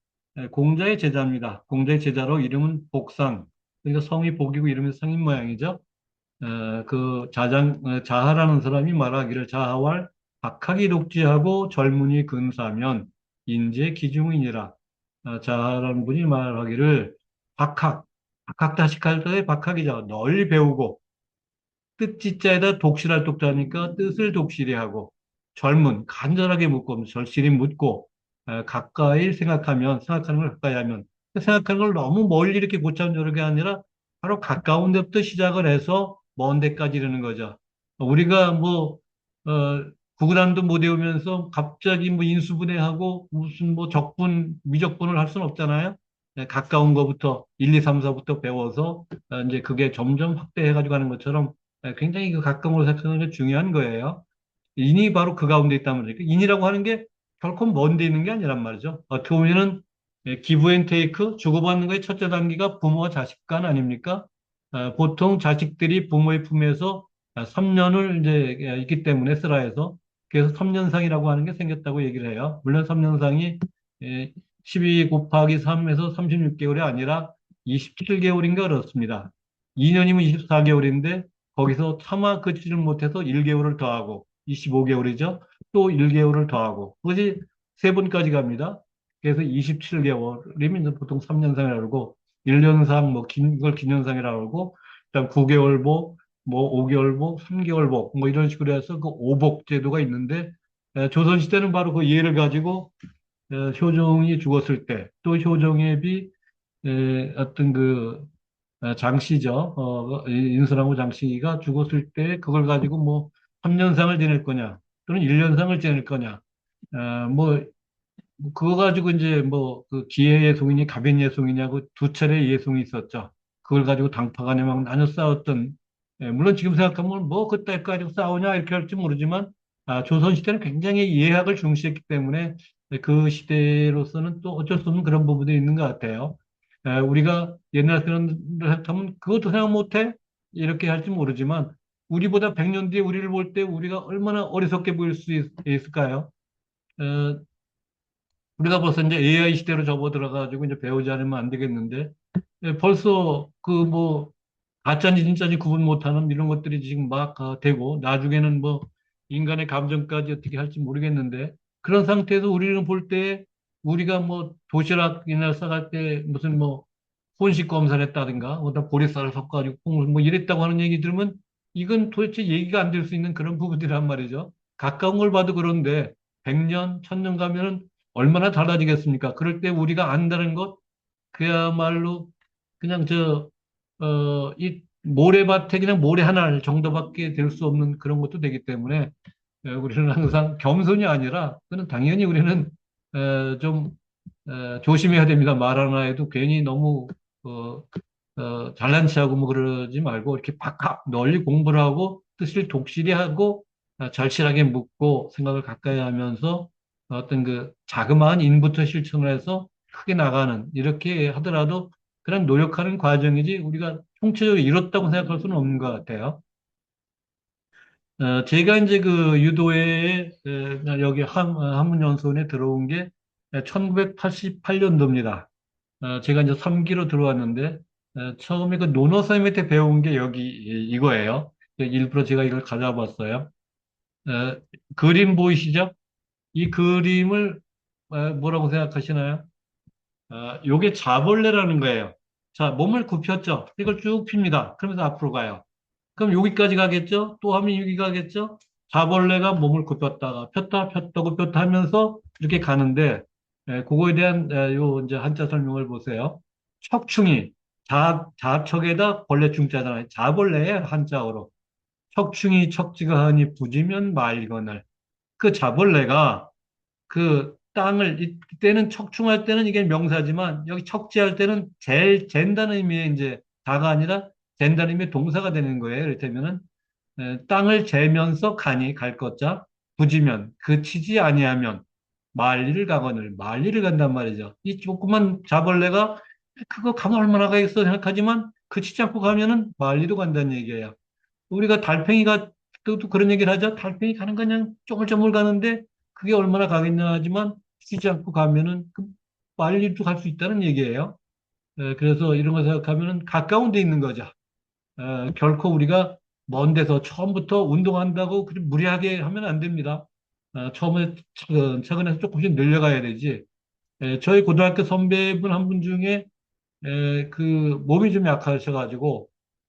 공자의 제자입니다. 공자의 제자로 이름은 복상. 그러니까 성이 복이고 이름이 상인 모양이죠. 자하라는 사람이 말하기를 자하왈 박학이 독지하고 젊은이 근사면 인재 기중이니라. 자하라는 분이 말하기를 박학다식할 때 박학이죠. 널리 배우고 뜻지자에다 독실할 독자니까 뜻을 독실히 하고 간절하게 묻고 절실히 묻고 가까이 생각하는 걸 가까이 하면 그 생각하는 걸 너무 멀리 이렇게 고참스럽게 아니라 바로 가까운 데부터 시작을 해서 먼 데까지 이르는 거죠. 우리가 뭐 어, 구구단도 못 외우면서 갑자기 뭐 인수분해하고 무슨 뭐 적분, 미적분을 할 수는 없잖아요. 가까운 거부터 1, 2, 3, 4부터 배워서 이제 그게 점점 확대해가지고 가는 것처럼 굉장히 그 가까운 걸 생각하는 게 중요한 거예요. 인이 바로 그 가운데 있단 말이죠. 인이라고 하는 게 결코 먼 데 있는 게 아니란 말이죠. 어떻게 보면은 기브 앤 테이크, 주고받는 거의 첫째 단계가 부모와 자식 간 아닙니까? 보통 자식들이 부모의 품에서 3년을 이제 있기 때문에 스라에서 그래서 3년상이라고 하는 게 생겼다고 얘기를 해요. 물론 3년상이 12 곱하기 3에서 36개월이 아니라 27개월인가 그렇습니다. 2년이면 24개월인데 거기서 차마 그치를 못해서 1개월을 더하고 25개월이죠. 또 1개월을 더하고 그것이 세 번까지 갑니다. 그래서 27개월이면 보통 3년상이라고 그러고 1년상 뭐 긴 걸 기년상이라고 그러고 그다음 9개월 뭐 뭐 5개월복, 3개월복, 뭐 이런 식으로 해서 그 오복 제도가 있는데, 조선시대는 바로 그 예를 가지고 효종이 죽었을 때, 또 효종의 어떤 그 장씨죠. 인순하고 장씨가 죽었을 때 그걸 가지고 뭐 3년상을 지낼 거냐, 또는 1년상을 지낼 거냐, 뭐 그거 가지고 이제 뭐 그 기해 예송이니 가변 예송이냐고 두 차례 예송이 있었죠. 그걸 가지고 당파 간에 막 나눠 싸웠던, 물론 지금 생각하면 뭐 그때 가지고 싸우냐 이렇게 할지 모르지만, 조선 시대는 굉장히 예학을 중시했기 때문에 그 시대로서는 또 어쩔 수 없는 그런 부분이 있는 것 같아요. 우리가 옛날 사람들 생각하면 그것도 생각 못해? 이렇게 할지 모르지만, 우리보다 100년 뒤에 우리를 볼 때 우리가 얼마나 어리석게 보일 수 있을까요? 어, 우리가 벌써 이제 AI 시대로 접어들어가지고 이제 배우지 않으면 안 되겠는데, 벌써 그 뭐, 가짜인지 진짜인지 구분 못하는 이런 것들이 지금 막 되고, 나중에는 뭐, 인간의 감정까지 어떻게 할지 모르겠는데, 그런 상태에서 우리는 볼 때, 우리가 뭐, 도시락이나 싸갈 때 무슨 뭐, 혼식 검사를 했다든가, 어떤 보리쌀을 섞어가지고 콩을 뭐 이랬다고 하는 얘기 들으면, 이건 도대체 얘기가 안 될 수 있는 그런 부분이란 말이죠. 가까운 걸 봐도 그런데, 100년, 1000년 가면은 얼마나 달라지겠습니까? 그럴 때 우리가 안다는 것, 그야말로 그냥 이 모래밭에 그냥 모래 하나 정도밖에 될 수 없는 그런 것도 되기 때문에, 우리는 항상 겸손이 아니라, 그는 당연히 우리는 좀 조심해야 됩니다. 말 하나 해도 괜히 너무 어, 잘난 체하고 뭐 그러지 말고, 이렇게 팍팍 널리 공부를 하고 뜻을 독실히 하고, 절실하게 묻고 생각을 가까이 하면서 어떤 그 자그마한 인부터 실천을 해서 크게 나가는, 이렇게 하더라도 그냥 노력하는 과정이지 우리가 총체적으로 이뤘다고 생각할 수는 없는 것 같아요. 제가 이제 그 유도회에 여기 한문연수원에 들어온 게 1988년도입니다. 제가 이제 3기로 들어왔는데, 처음에 그 노노 선생님한테 배운 게 여기 이거예요. 일부러 제가 이걸 가져와 봤어요. 그림 보이시죠? 이 그림을 뭐라고 생각하시나요? 요게 자벌레라는 거예요. 자, 몸을 굽혔죠? 이걸 쭉 핍니다. 그러면서 앞으로 가요. 그럼 여기까지 가겠죠? 또 하면 여기 가겠죠? 자벌레가 몸을 굽혔다가 폈다 폈다 굽혔다 하면서 이렇게 가는데, 그거에 대한 요 이제 한자 설명을 보세요. 척충이 자척에다 벌레 충자잖아요. 자벌레의 한자어로. 척충이 척지가 하니 부지면 말거늘. 그 자벌레가 그 땅을, 이때는 척충할 때는 이게 명사지만, 여기 척지할 때는 잰다는 의미의 이제 다가 아니라 잰다는 의미의 동사가 되는 거예요. 이를테면은 땅을 재면서 가니 갈 것자, 부지면 그치지 아니하면 만리를 가거늘, 만리를 간단 말이죠. 이 조그만 자벌레가 그거 가면 얼마나 가겠어 생각하지만, 그치지 않고 가면은 만리도 간다는 얘기예요. 우리가 달팽이가 또 그런 얘기를 하죠. 달팽이 가는 거 그냥 쪼물쪼물 가는데 그게 얼마나 가겠냐 하지만, 쉬지 않고 가면은 그 만리도 갈 수 있다는 얘기예요. 그래서 이런 거 생각하면은 가까운 데 있는 거죠. 결코 우리가 먼 데서 처음부터 운동한다고 그렇게 무리하게 하면 안 됩니다. 처음에 차근차근 해서 조금씩 늘려가야 되지. 저희 고등학교 선배분 한 분 중에 그 몸이 좀 약하셔가지고,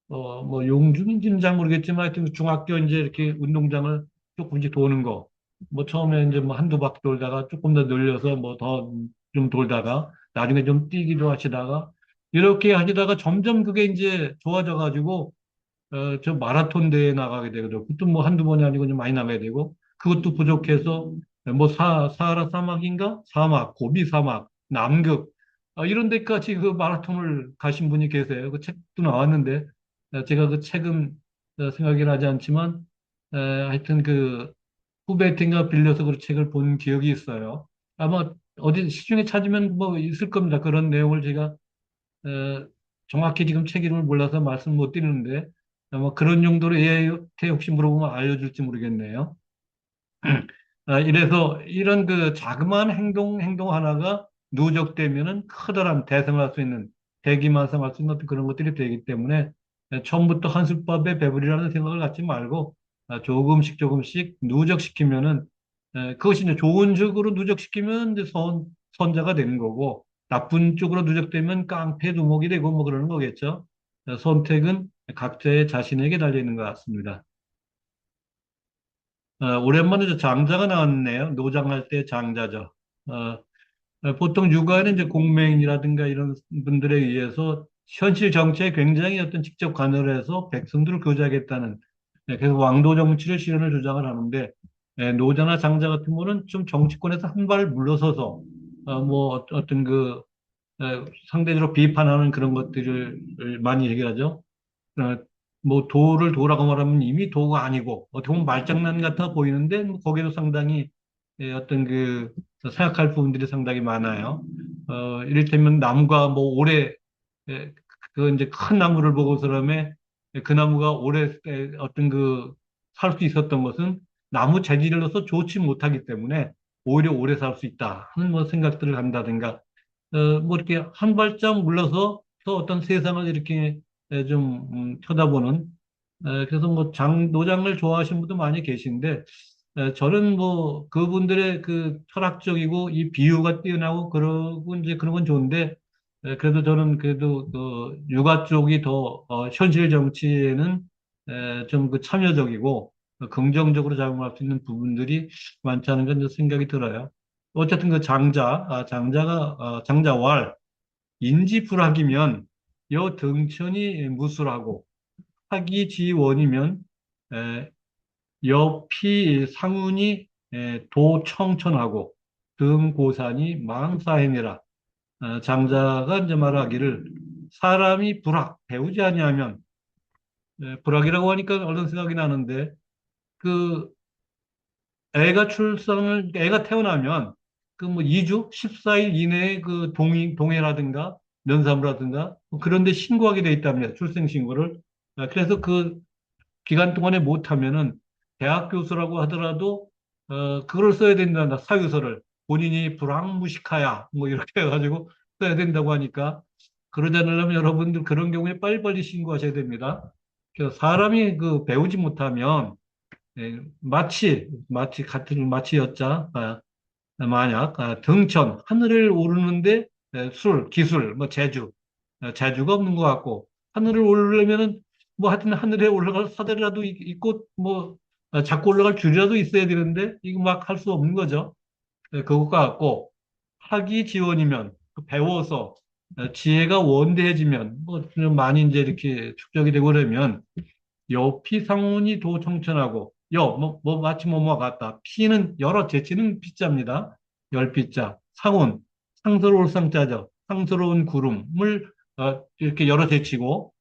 뭐 용준인지는 잘 모르겠지만 하여튼 중학교 이제 이렇게 운동장을 조금씩 도는 거, 뭐 처음에 이제 뭐 한두 바퀴 돌다가 조금 더 늘려서 뭐 더 좀 돌다가 나중에 좀 뛰기도 하시다가, 이렇게 하시다가 점점 그게 이제 좋아져가지고 저 마라톤 대회에 나가게 되거든요. 그것도 뭐 한두 번이 아니고 좀 많이 나가야 되고, 그것도 부족해서 뭐 사하라 사막인가? 사막, 고비 사막, 남극, 이런 데까지 그 마라톤을 가신 분이 계세요. 그 책도 나왔는데, 제가 그 책은 생각이 나지 않지만, 하여튼 그 후배한테인가 빌려서 그 책을 본 기억이 있어요. 아마 어디 시중에 찾으면 뭐 있을 겁니다. 그런 내용을 제가 어, 정확히 지금 책 이름을 몰라서 말씀 못 드리는데, 아마 그런 용도로 얘한테 혹시 물어보면 알려줄지 모르겠네요. 이래서 이런 그 자그마한 행동 하나가 누적되면은 커다란 대성을 할 수 있는, 대기만성할 수 있는 어떤 그런 것들이 되기 때문에, 처음부터 한술밥에 배불리라는 생각을 갖지 말고, 조금씩 누적시키면은, 그것이 이제 좋은 쪽으로 누적시키면 이제 선자가 되는 거고, 나쁜 쪽으로 누적되면 깡패 두목이 되고 뭐 그러는 거겠죠. 선택은 각자의 자신에게 달려 있는 것 같습니다. 오랜만에 저 장자가 나왔네요. 노장할 때 장자죠. 어, 보통 육아에는 이제 공맹이라든가 이런 분들에 의해서 현실 정치에 굉장히 어떤 직접 관여를 해서 백성들을 교제하겠다는, 그래서 왕도 정치를 실현을 주장을 하는데, 노자나 장자 같은 경우는 좀 정치권에서 한 발 물러서서 뭐 어떤 그 상대적으로 비판하는 그런 것들을 많이 얘기하죠. 어, 뭐 도를 도라고 말하면 이미 도가 아니고 어떻게 보면 말장난 같아 보이는데 뭐 거기도 상당히 어떤 그 생각할 부분들이 상당히 많아요. 이를테면 나무가 뭐 오래 예, 그 이제 큰 나무를 보고 그러면 그 나무가 오래 어떤 그 살 수 있었던 것은 나무 재질로서 좋지 못하기 때문에 오히려 오래 살 수 있다 하는 뭐 생각들을 한다든가 뭐 이렇게 한 발짝 물러서 또 어떤 세상을 이렇게 좀 쳐다보는 그래서 뭐 노장을 좋아하시는 분도 많이 계신데 저는 뭐 그분들의 그 철학적이고 이 비유가 뛰어나고 그러고 이제 그런 건 좋은데 그래도 저는 그래도 그 육아 쪽이 더 현실 정치에는 좀 그 참여적이고 긍정적으로 작용할 수 있는 부분들이 많지 않은 건 생각이 들어요. 어쨌든 그 장자왈 인지불학이면 여 등천이 무술하고 학이지원이면 에, 여피 상운이 도청천하고 등고산이 망사해니라. 장자가 이제 말하기를 사람이 배우지 아니하면 불학이라고 하니까 얼른 생각이 나는데 그 애가 태어나면 그 뭐 2주, 14일 이내에 그 동해라든가 면사무라든가 뭐 그런 데 신고하게 돼 있답니다. 출생신고를. 그래서 그 기간 동안에 못하면은 대학 교수라고 하더라도 그걸 써야 된다. 사유서를. 본인이 불황무식하야. 뭐 이렇게 해가지고 써야 된다고 하니까 그러지 않으려면 여러분들 그런 경우에 빨리빨리 신고하셔야 됩니다. 그래서 사람이 그 배우지 못하면 마치 같은 마치였자 만약 등천 하늘을 오르는데 기술 뭐 재주가 없는 것 같고 하늘을 오르려면은 뭐 하여튼 하늘에 올라갈 사다리라도 있고 뭐 자꾸 올라갈 줄이라도 있어야 되는데 이거 막 할 수 없는 거죠. 그것과 같고 학이 지원이면 그 배워서 지혜가 원대해지면 뭐좀 많이 이제 이렇게 축적이 되고 그러면 여피상훈이 도청천하고 마치 뭐뭐 같다. 피는 여러 재치는 피자입니다. 열피자. 상훈 상스러울 상자죠. 상스러운 구름을 이렇게 여러 재치고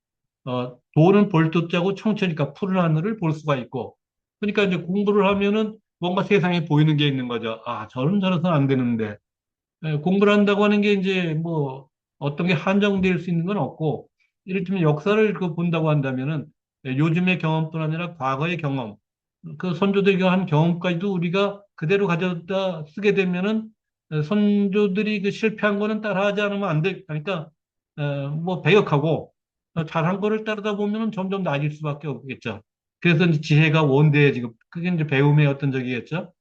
도는 볼도자고 청천이니까 푸른 하늘을 볼 수가 있고 그러니까 이제 공부를 하면은 뭔가 세상에 보이는 게 있는 거죠. 아, 저래서는 안 되는데 공부를 한다고 하는 게 이제 뭐 어떤 게 한정될 수 있는 건 없고 이를테면 역사를 그 본다고 한다면은 요즘의 경험뿐 아니라 과거의 경험 그 선조들이 한 경험까지도 우리가 그대로 가져다 쓰게 되면은 선조들이 그 실패한 거는 따라하지 않으면 안 돼. 그러니까 뭐 배역하고 잘한 거를 따르다 보면은 점점 나아질 수밖에 없겠죠. 그래서 이제 지혜가 원대해지고 그게 이제 배움의 어떤 적이겠죠.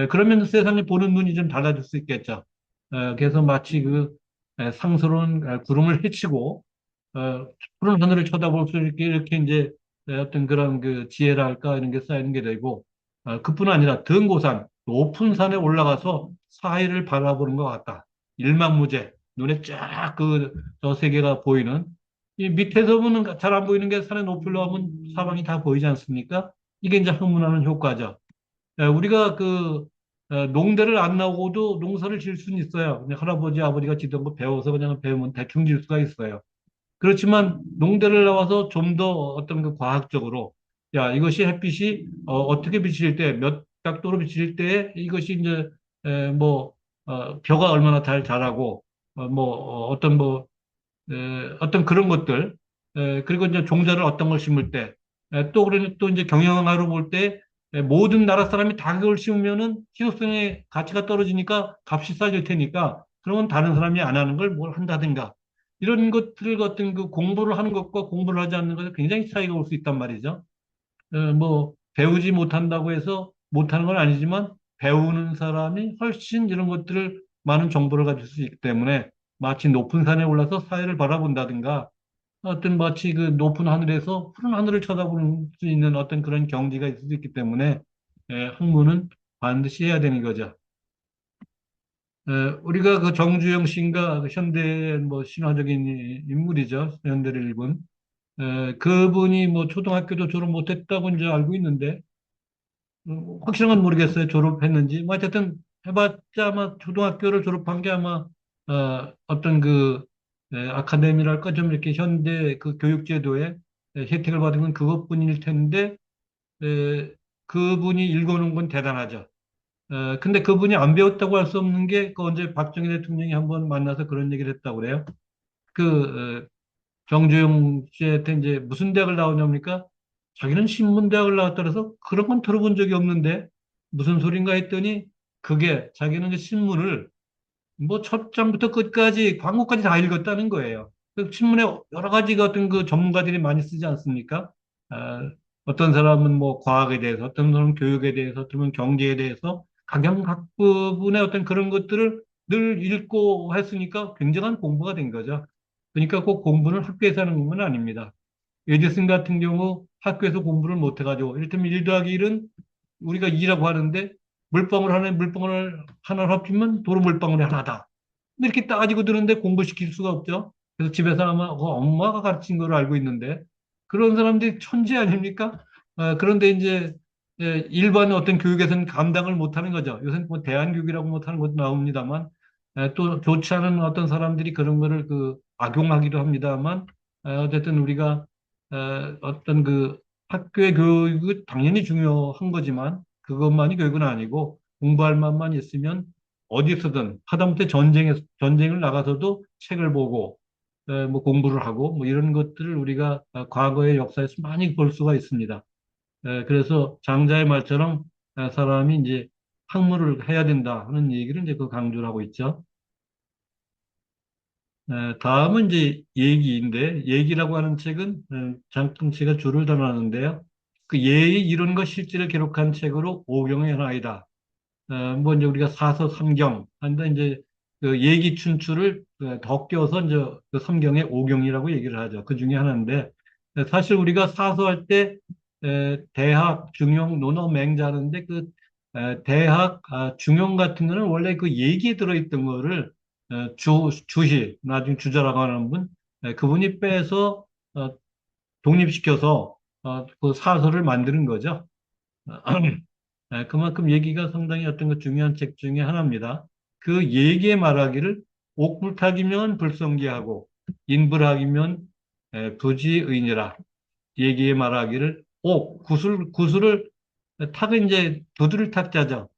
그러면 세상을 보는 눈이 좀 달라질 수 있겠죠. 그래서 마치 그 상스러운 구름을 헤치고 푸른 하늘을 쳐다볼 수 있게 이렇게 이제 어떤 그런 그 지혜랄까 이런 게 쌓이는 게 되고 그뿐 아니라 등고산 높은 산에 올라가서 사해를 바라보는 것 같다. 일망무제 눈에 쫙 그 저 세계가 보이는 이 밑에서 보면 잘 안 보이는 게 산에 높이 올라가면 사방이 다 보이지 않습니까? 이게 이제 흥분하는 효과죠. 우리가 그 농대를 안 나오고도 농사를 지을 수는 있어요. 그냥 할아버지 아버지가 지던 거 배워서 그냥 배우면 대충 질 수가 있어요. 그렇지만 농대를 나와서 좀 더 어떤 그 과학적으로 야 이것이 햇빛이 떻게 비칠 때 몇 각도로 비칠 때 이것이 이제 뭐 벼가 얼마나 잘 자라고 어떤 뭐 어떤 그런 것들, 그리고 이제 종자를 어떤 걸 심을 때, 또 이제 경영하러 볼 때, 모든 나라 사람이 다 그걸 심으면은 희소성의 가치가 떨어지니까 값이 싸질 테니까, 그러면 다른 사람이 안 하는 걸 뭘 한다든가, 이런 것들 어떤 그 공부를 하는 것과 공부를 하지 않는 것에 굉장히 차이가 올 수 있단 말이죠. 뭐, 배우지 못한다고 해서 못하는 건 아니지만, 배우는 사람이 훨씬 이런 것들을 많은 정보를 가질 수 있기 때문에, 마치 높은 산에 올라서 사회를 바라본다든가, 어떤 마치 그 높은 하늘에서 푸른 하늘을 쳐다볼 수 있는 어떤 그런 경지가 있을 수 있기 때문에 학문은 반드시 해야 되는 거죠. 우리가 그 정주영 씨인가 그 현대 뭐 신화적인 인물이죠. 현대를 읽은. 그분이 뭐 초등학교도 졸업 못했다고 이제 알고 있는데, 확실한 건 모르겠어요. 졸업했는지. 뭐 어쨌든 해봤자 아마 초등학교를 졸업한 게 아마, 어떤 그, 아카데미랄까 좀 이렇게 현대 그 교육제도에 혜택을 받은 건 그것뿐일 텐데, 에, 그분이 읽어놓은 건 대단하죠. 근데 그분이 안 배웠다고 할 수 없는 게, 그 언제 박정희 대통령이 한번 만나서 그런 얘기를 했다고 그래요. 그, 정주영 씨한테 이제 무슨 대학을 나오냐니까 자기는 신문대학을 나왔다 그래서 그런 건 들어본 적이 없는데 무슨 소린가 했더니 그게 자기는 그 신문을 뭐 첫 장부터 끝까지 광고까지 다 읽었다는 거예요. 그 신문에 여러 가지 같은 그 전문가들이 많이 쓰지 않습니까? 어떤 사람은 뭐 과학에 대해서, 어떤 사람은 교육에 대해서, 어떤 사람은 경제에 대해서 각 부분의 어떤 그런 것들을 늘 읽고 했으니까 굉장한 공부가 된 거죠. 그러니까 꼭 공부는 학교에서 하는 건 아닙니다. 에디슨 같은 경우 학교에서 공부를 못 해가지고, 이를테면 1 더하기 1은 우리가 2라고 하는데 물방울 하나에 물방울 하나를 합치면 도로 물방울이 하나다. 이렇게 따지고 드는데 공부시킬 수가 없죠. 그래서 집에서 아마 엄마가 가르친 걸 알고 있는데 그런 사람들이 천재 아닙니까? 그런데 이제 일반 어떤 교육에서는 감당을 못하는 거죠. 요새는 뭐 대안교육이라고 못하는 것도 나옵니다만 또 좋지 않은 어떤 사람들이 그런 거를 그 악용하기도 합니다만 어쨌든 우리가 어떤 그 학교의 교육이 당연히 중요한 거지만 그것만이 교육은 아니고 공부할 만만 있으면 어디서든 하다못해 전쟁을 나가서도 책을 보고 뭐 공부를 하고 뭐 이런 것들을 우리가 과거의 역사에서 많이 볼 수가 있습니다. 그래서 장자의 말처럼 사람이 이제 학문을 해야 된다 하는 얘기를 이제 그 강조를 하고 있죠. 다음은 이제 얘기인데 얘기라고 하는 책은 장tung 씨가 줄을 달았는데요. 그 예의 이론과 실제를 기록한 책으로 오경의 하나이다. 뭐 이제 우리가 사서 삼경 한다 이제 그 얘기 춘추를 더 껴서 이제 그 삼경의 오경이라고 얘기를 하죠. 그 중에 하나인데 사실 우리가 사서할 때 대학, 중용, 논어, 맹자하는데 그 대학, 중용 같은 거는 원래 그 얘기에 들어있던 거를 주시, 나중에 주자라고 하는 분, 그분이 빼서 어, 독립시켜서 그 사서를 만드는 거죠. 그만큼 얘기가 상당히 어떤 그 중요한 책 중에 하나입니다. 그 얘기의 말하기를 옥불탁이면 불성기하고 인불학이면 부지의니라. 얘기의 말하기를 구슬을 탁은 이제 두드릴 탁자죠.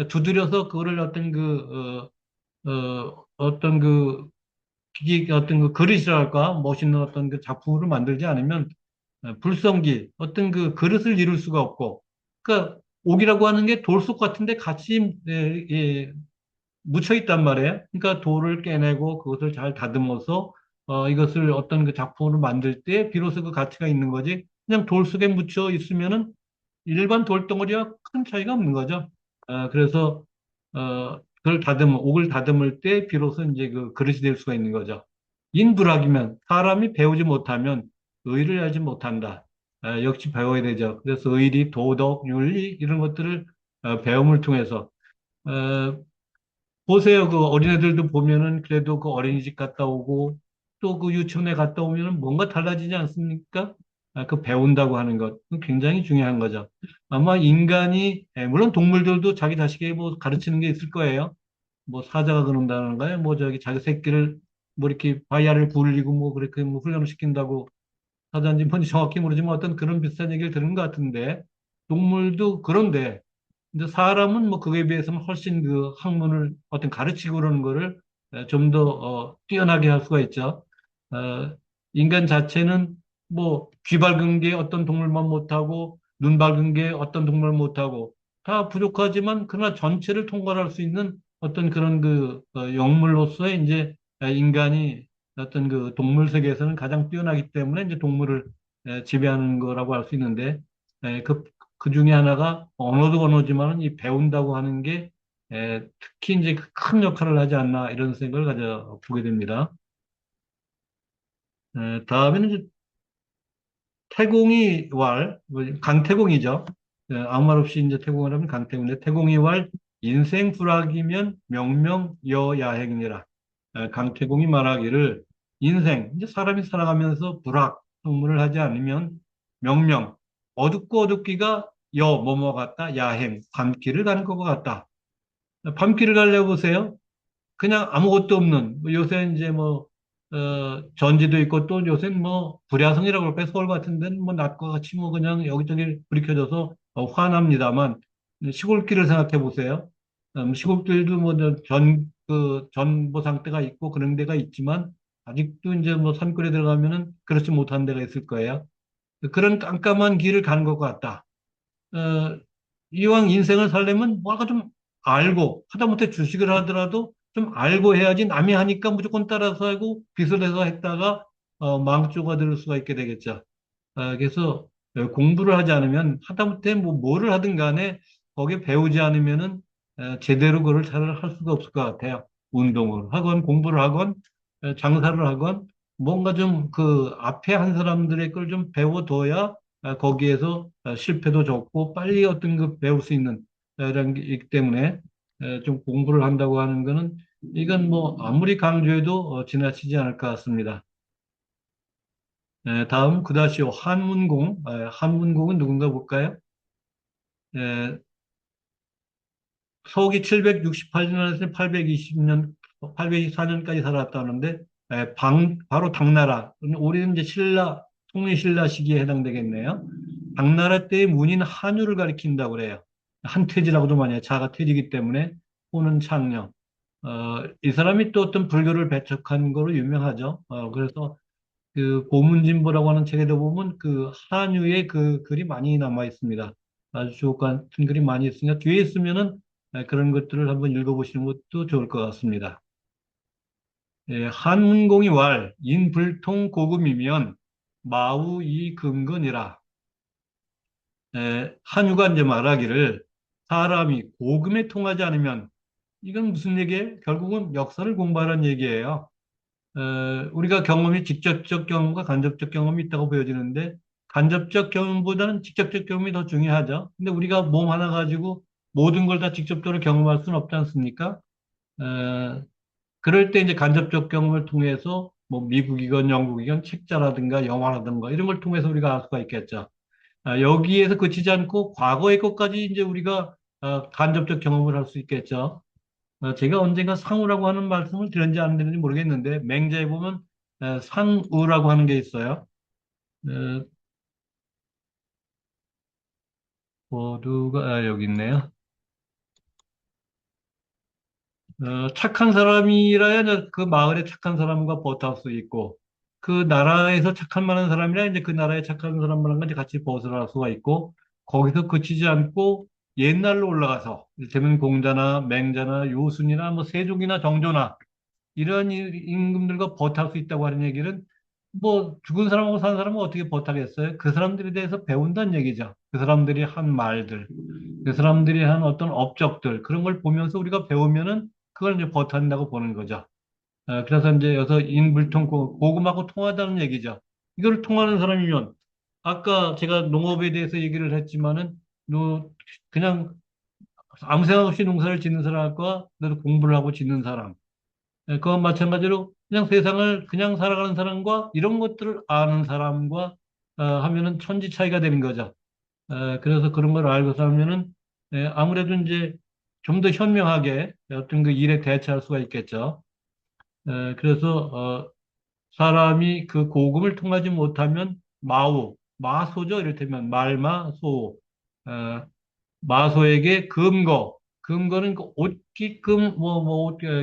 두드려서 그거를 어떤 어떤 그 기계 어떤 그 그릇이랄까 멋있는 어떤 그 작품으로 만들지 않으면 불성기, 어떤 그 그릇을 이룰 수가 없고, 그러니까 옥이라고 하는 게 돌속 같은데 같이 묻혀 있단 말이에요. 그러니까 돌을 깨내고 그것을 잘 다듬어서 이것을 어떤 그 작품으로 만들 때 비로소 그 가치가 있는 거지. 그냥 돌 속에 묻혀 있으면은 일반 돌덩어리와 큰 차이가 없는 거죠. 그래서 그걸 옥을 다듬을 때 비로소 이제 그 그릇이 될 수가 있는 거죠. 인불학이면 사람이 배우지 못하면 의를 하지 못한다. 역시 배워야 되죠. 그래서 의리, 도덕, 윤리 이런 것들을 배움을 통해서 보세요. 그 어린애들도 보면은 그래도 그 어린이집 갔다 오고 또 그 유치원에 갔다 오면은 뭔가 달라지지 않습니까? 그 배운다고 하는 것. 그건 굉장히 중요한 거죠. 아마 인간이, 물론 동물들도 자기 자식에게 뭐 가르치는 게 있을 거예요. 뭐 사자가 그런다는가요? 뭐 저기 자기 새끼를 뭐 이렇게 바위알을 굴리고 뭐 그렇게 뭐 훈련을 시킨다고 사자인지 뭔지 정확히 모르지만 어떤 그런 비슷한 얘기를 들은 것 같은데 동물도 그런데 근데 사람은 뭐 그거에 비해서는 훨씬 그 학문을 어떤 가르치고 그러는 거를 좀 더 뛰어나게 할 수가 있죠. 어, 인간 자체는 뭐 귀 밝은 게 어떤 동물만 못하고 눈 밝은 게 어떤 동물 못하고 다 부족하지만 그러나 전체를 통괄할 수 있는 어떤 그런 그 영물로서의 이제 인간이 어떤 그 동물 세계에서는 가장 뛰어나기 때문에 이제 동물을 지배하는 거라고 할 수 있는데 그 중에 하나가 언어도 언어지만 이 배운다고 하는 게 특히 이제 큰 역할을 하지 않나 이런 생각을 가져 보게 됩니다. 다음에는 이제 태공이 왈, 강태공이죠. 아무 말 없이 이제 태공을 하면 강태공인데, 태공이 왈, 인생 불악이면 명명 여야행이라. 강태공이 말하기를, 인생, 이제 사람이 살아가면서 불악, 성물을 하지 않으면 명명, 어둡고 어둡기가 뭐뭐 같다, 야행, 밤길을 가는 것 같다. 밤길을 가려고 보세요. 그냥 아무것도 없는, 뭐 요새 이제 뭐, 전지도 있고 또 요새는 뭐, 불야성이라고 그럴까요? 서울 같은 데는 뭐, 낮과 같이 뭐, 그냥 여기저기 불이 켜져서 화납니다만, 시골길을 생각해 보세요. 시골길도 뭐, 전보 상태가 있고 그런 데가 있지만, 아직도 이제 뭐, 산골에 들어가면은 그렇지 못한 데가 있을 거예요. 그런 깜깜한 길을 가는 것 같다. 어, 이왕 인생을 살려면 뭔가 좀 알고, 하다못해 주식을 하더라도 좀 알고 해야지 남이 하니까 무조건 따라서 하고 빚을 내서 했다가 망조가 될 수가 있게 되겠죠. 그래서 공부를 하지 않으면 하다못해 뭐 뭐를 하든 간에 거기에 배우지 않으면은 제대로 그걸 잘 할 수가 없을 것 같아요. 운동을 하건 공부를 하건 장사를 하건 뭔가 좀 그 앞에 한 사람들의 걸 좀 배워둬야 거기에서 실패도 적고 빨리 어떤 그 배울 수 있는 이런 게 있기 때문에 좀 공부를 한다고 하는 거는 이건 뭐 아무리 강조해도 지나치지 않을 것 같습니다. 다음 구다시오 한문공. 한문공은 누군가 볼까요? 에, 서기 768년에서 820년, 824년까지 살았다는데 바로 당나라. 우리는 이제 통일신라 시기에 해당되겠네요. 당나라 때의 문인 한유를 가리킨다고 그래요. 한퇴지라고도 많이 해요. 자가 퇴지기 때문에 호는 창녀. 이 사람이 또 어떤 불교를 배척한 거로 유명하죠. 그래서 그 고문진보라고 하는 책에도 보면 그 한유의 그 글이 많이 남아 있습니다. 아주 주옥 같은 글이 많이 있으니까 뒤에 있으면은 그런 것들을 한번 읽어보시는 것도 좋을 것 같습니다. 한문공이 왈 인불통 고금이면 마우이 금건이라. 한유가 이제 말하기를 사람이 고금에 통하지 않으면 이건 무슨 얘기예요? 결국은 역사를 공부하라는 얘기예요. 우리가 경험이 직접적 경험과 간접적 경험이 있다고 보여지는데, 간접적 경험보다는 직접적 경험이 더 중요하죠. 근데 우리가 몸 하나 가지고 모든 걸 다 직접적으로 경험할 수는 없지 않습니까? 어, 그럴 때 이제 간접적 경험을 통해서 뭐 미국이건 영국이건 책자라든가 영화라든가 이런 걸 통해서 우리가 알 수가 있겠죠. 여기에서 그치지 않고 과거의 것까지 이제 우리가 간접적 경험을 할 수 있겠죠. 제가 언젠가 상우라고 하는 말씀을 드렸는지 안 드렸는지 모르겠는데, 맹자에 보면 상우라고 하는 게 있어요. 어, 모두가, 여기 있네요. 착한 사람이라야 이제 그 마을에 착한 사람과 버티할 수 있고, 그 나라에서 착한 만한 사람이라 이제 그 나라에 착한 사람과 이제 같이 벗어날 수가 있고, 거기서 그치지 않고 옛날로 올라가서, 이를테면 공자나 맹자나 요순이나 뭐 세종이나 정조나 이런 임금들과 버틸 수 있다고 하는 얘기는 뭐 죽은 사람하고 산 사람은 어떻게 버티겠어요? 그 사람들에 대해서 배운다는 얘기죠. 그 사람들이 한 말들, 그 사람들이 한 어떤 업적들 그런 걸 보면서 우리가 배우면은 그걸 이제 버틴다고 보는 거죠. 그래서 이제 여기서 인불통 고금하고 통하다는 얘기죠. 이걸 통하는 사람이면 아까 제가 농업에 대해서 얘기를 했지만은 그냥 아무 생각 없이 농사를 짓는 사람과 그래도 공부를 하고 짓는 사람 그와 마찬가지로 그냥 세상을 그냥 살아가는 사람과 이런 것들을 아는 사람과 하면은 천지 차이가 되는 거죠. 그래서 그런 걸 알고 살면은 아무래도 이제 좀 더 현명하게 어떤 그 일에 대처할 수가 있겠죠. 그래서 사람이 그 고금을 통하지 못하면 마소죠. 이를테면 말마소. 마소에게 금거는 그 옷깃금,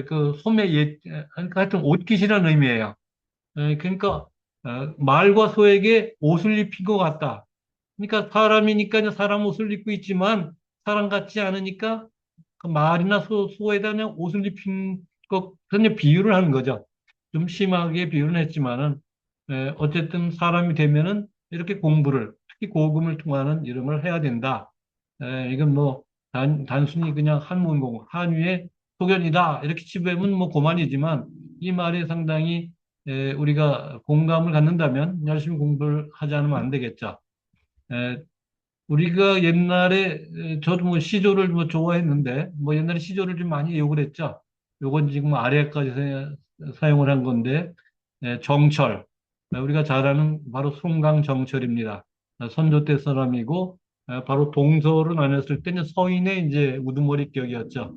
그 소매 그러니까 하여튼 옷깃이라는 의미예요. 그러니까, 말과 소에게 옷을 입힌 것 같다. 그러니까 사람이니까 이제 사람 옷을 입고 있지만 사람 같지 않으니까 그 말이나 소에다 그냥 옷을 입힌 것, 그냥 비유를 하는 거죠. 좀 심하게 비유는 했지만은, 어쨌든 사람이 되면은 이렇게 공부를, 특히 고금을 통하는 이런 걸 해야 된다. 이건 뭐, 단순히 그냥 한문공, 한유의 소견이다. 이렇게 치부하면 뭐 고만이지만, 이 말에 상당히 우리가 공감을 갖는다면 열심히 공부를 하지 않으면 안 되겠죠. 에, 우리가 옛날에 저도 뭐 시조를 뭐 좋아했는데 뭐 옛날에 시조를 좀 많이 이용을 했죠. 요건 지금 아래까지 사용을 한 건데 정철 우리가 잘 아는 바로 송강정철입니다. 선조 때 사람이고 바로 동서를 나눴을 때는 서인의 이제 우두머리 격이었죠.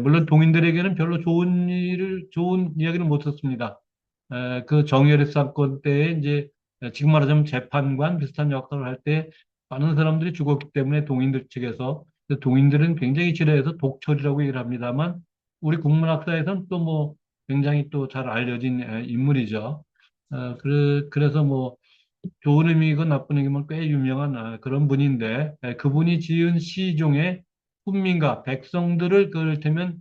물론 동인들에게는 별로 좋은 이야기를 못 했습니다. 그 정열의 사건 때에 이제 지금 말하자면 재판관 비슷한 역할을 할 때 많은 사람들이 죽었기 때문에 동인들 측에서 그 동인들은 굉장히 싫어해서 독철이라고 얘기를 합니다만 우리 국문학사에서는 또 뭐 굉장히 또 잘 알려진 인물이죠. 그래서 뭐 좋은 의미건 나쁜 의미건 꽤 유명한 그런 분인데 그분이 지은 시 중에 훈민가 백성들을 그를테면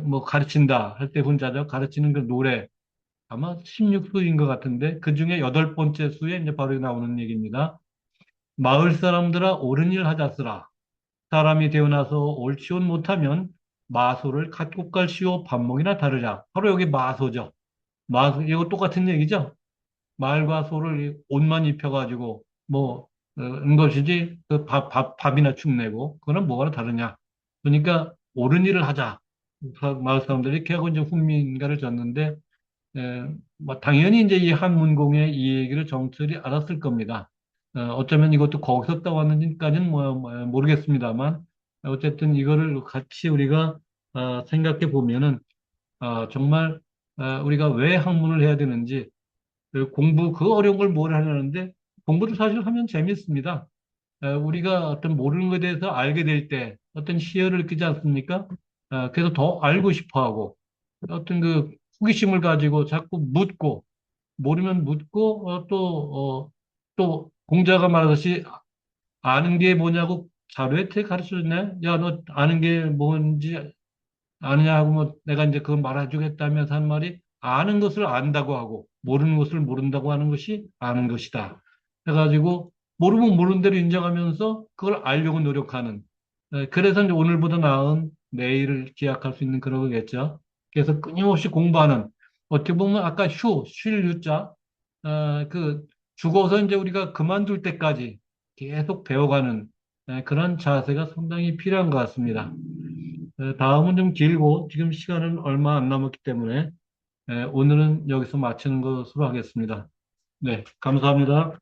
뭐 가르친다 할 때 훈자죠. 가르치는 그 노래 아마 16수인 것 같은데 그 중에 여덟 번째 수에 이제 바로 나오는 얘기입니다. 마을 사람들아 옳은 일 하자스라. 사람이 되어나서 옳지온 못하면 마소를 갖고 갈시오 반목이나 다르자. 바로 여기 마소죠. 마소 이거 똑같은 얘기죠. 말과 소를 옷만 입혀가지고 뭐 은 것이지 그 밥이나 축 내고 그거는 뭐가 다르냐. 그러니까 옳은 일을 하자. 마을 사람들이 이렇게 하고 이제 훈민가를 졌는데 뭐 당연히 이제 이 한문공의 이 얘기를 정철이 알았을 겁니다. 어쩌면 이것도 거기서 따왔는지까지는 모르겠습니다만 어쨌든 이거를 같이 우리가 생각해 보면은 정말 우리가 왜 학문을 해야 되는지 공부 그 어려운 걸 뭘 하려는데 공부도 사실 하면 재밌습니다. 우리가 어떤 모르는 것에 대해서 알게 될 때 어떤 희열을 느끼지 않습니까? 그래서 더 알고 싶어 하고 어떤 그 호기심을 가지고 자꾸 묻고 모르면 묻고 또 공자가 말하듯이 아는 게 뭐냐고 자료에 가르쳐 줬네. 야, 너 아는 게 뭔지 아느냐 하고 뭐 내가 이제 그걸 말해주겠다면서 한 말이 아는 것을 안다고 하고 모르는 것을 모른다고 하는 것이 아는 것이다. 해가지고 모르면 모르는 대로 인정하면서 그걸 알려고 노력하는. 그래서 이제 오늘보다 나은 내일을 기약할 수 있는 그런 거겠죠. 그래서 끊임없이 공부하는 어떻게 보면 아까 쉴 유자 그 죽어서 이제 우리가 그만둘 때까지 계속 배워가는 그런 자세가 상당히 필요한 것 같습니다. 다음은 좀 길고 지금 시간은 얼마 안 남았기 때문에 오늘은 여기서 마치는 것으로 하겠습니다. 네, 감사합니다.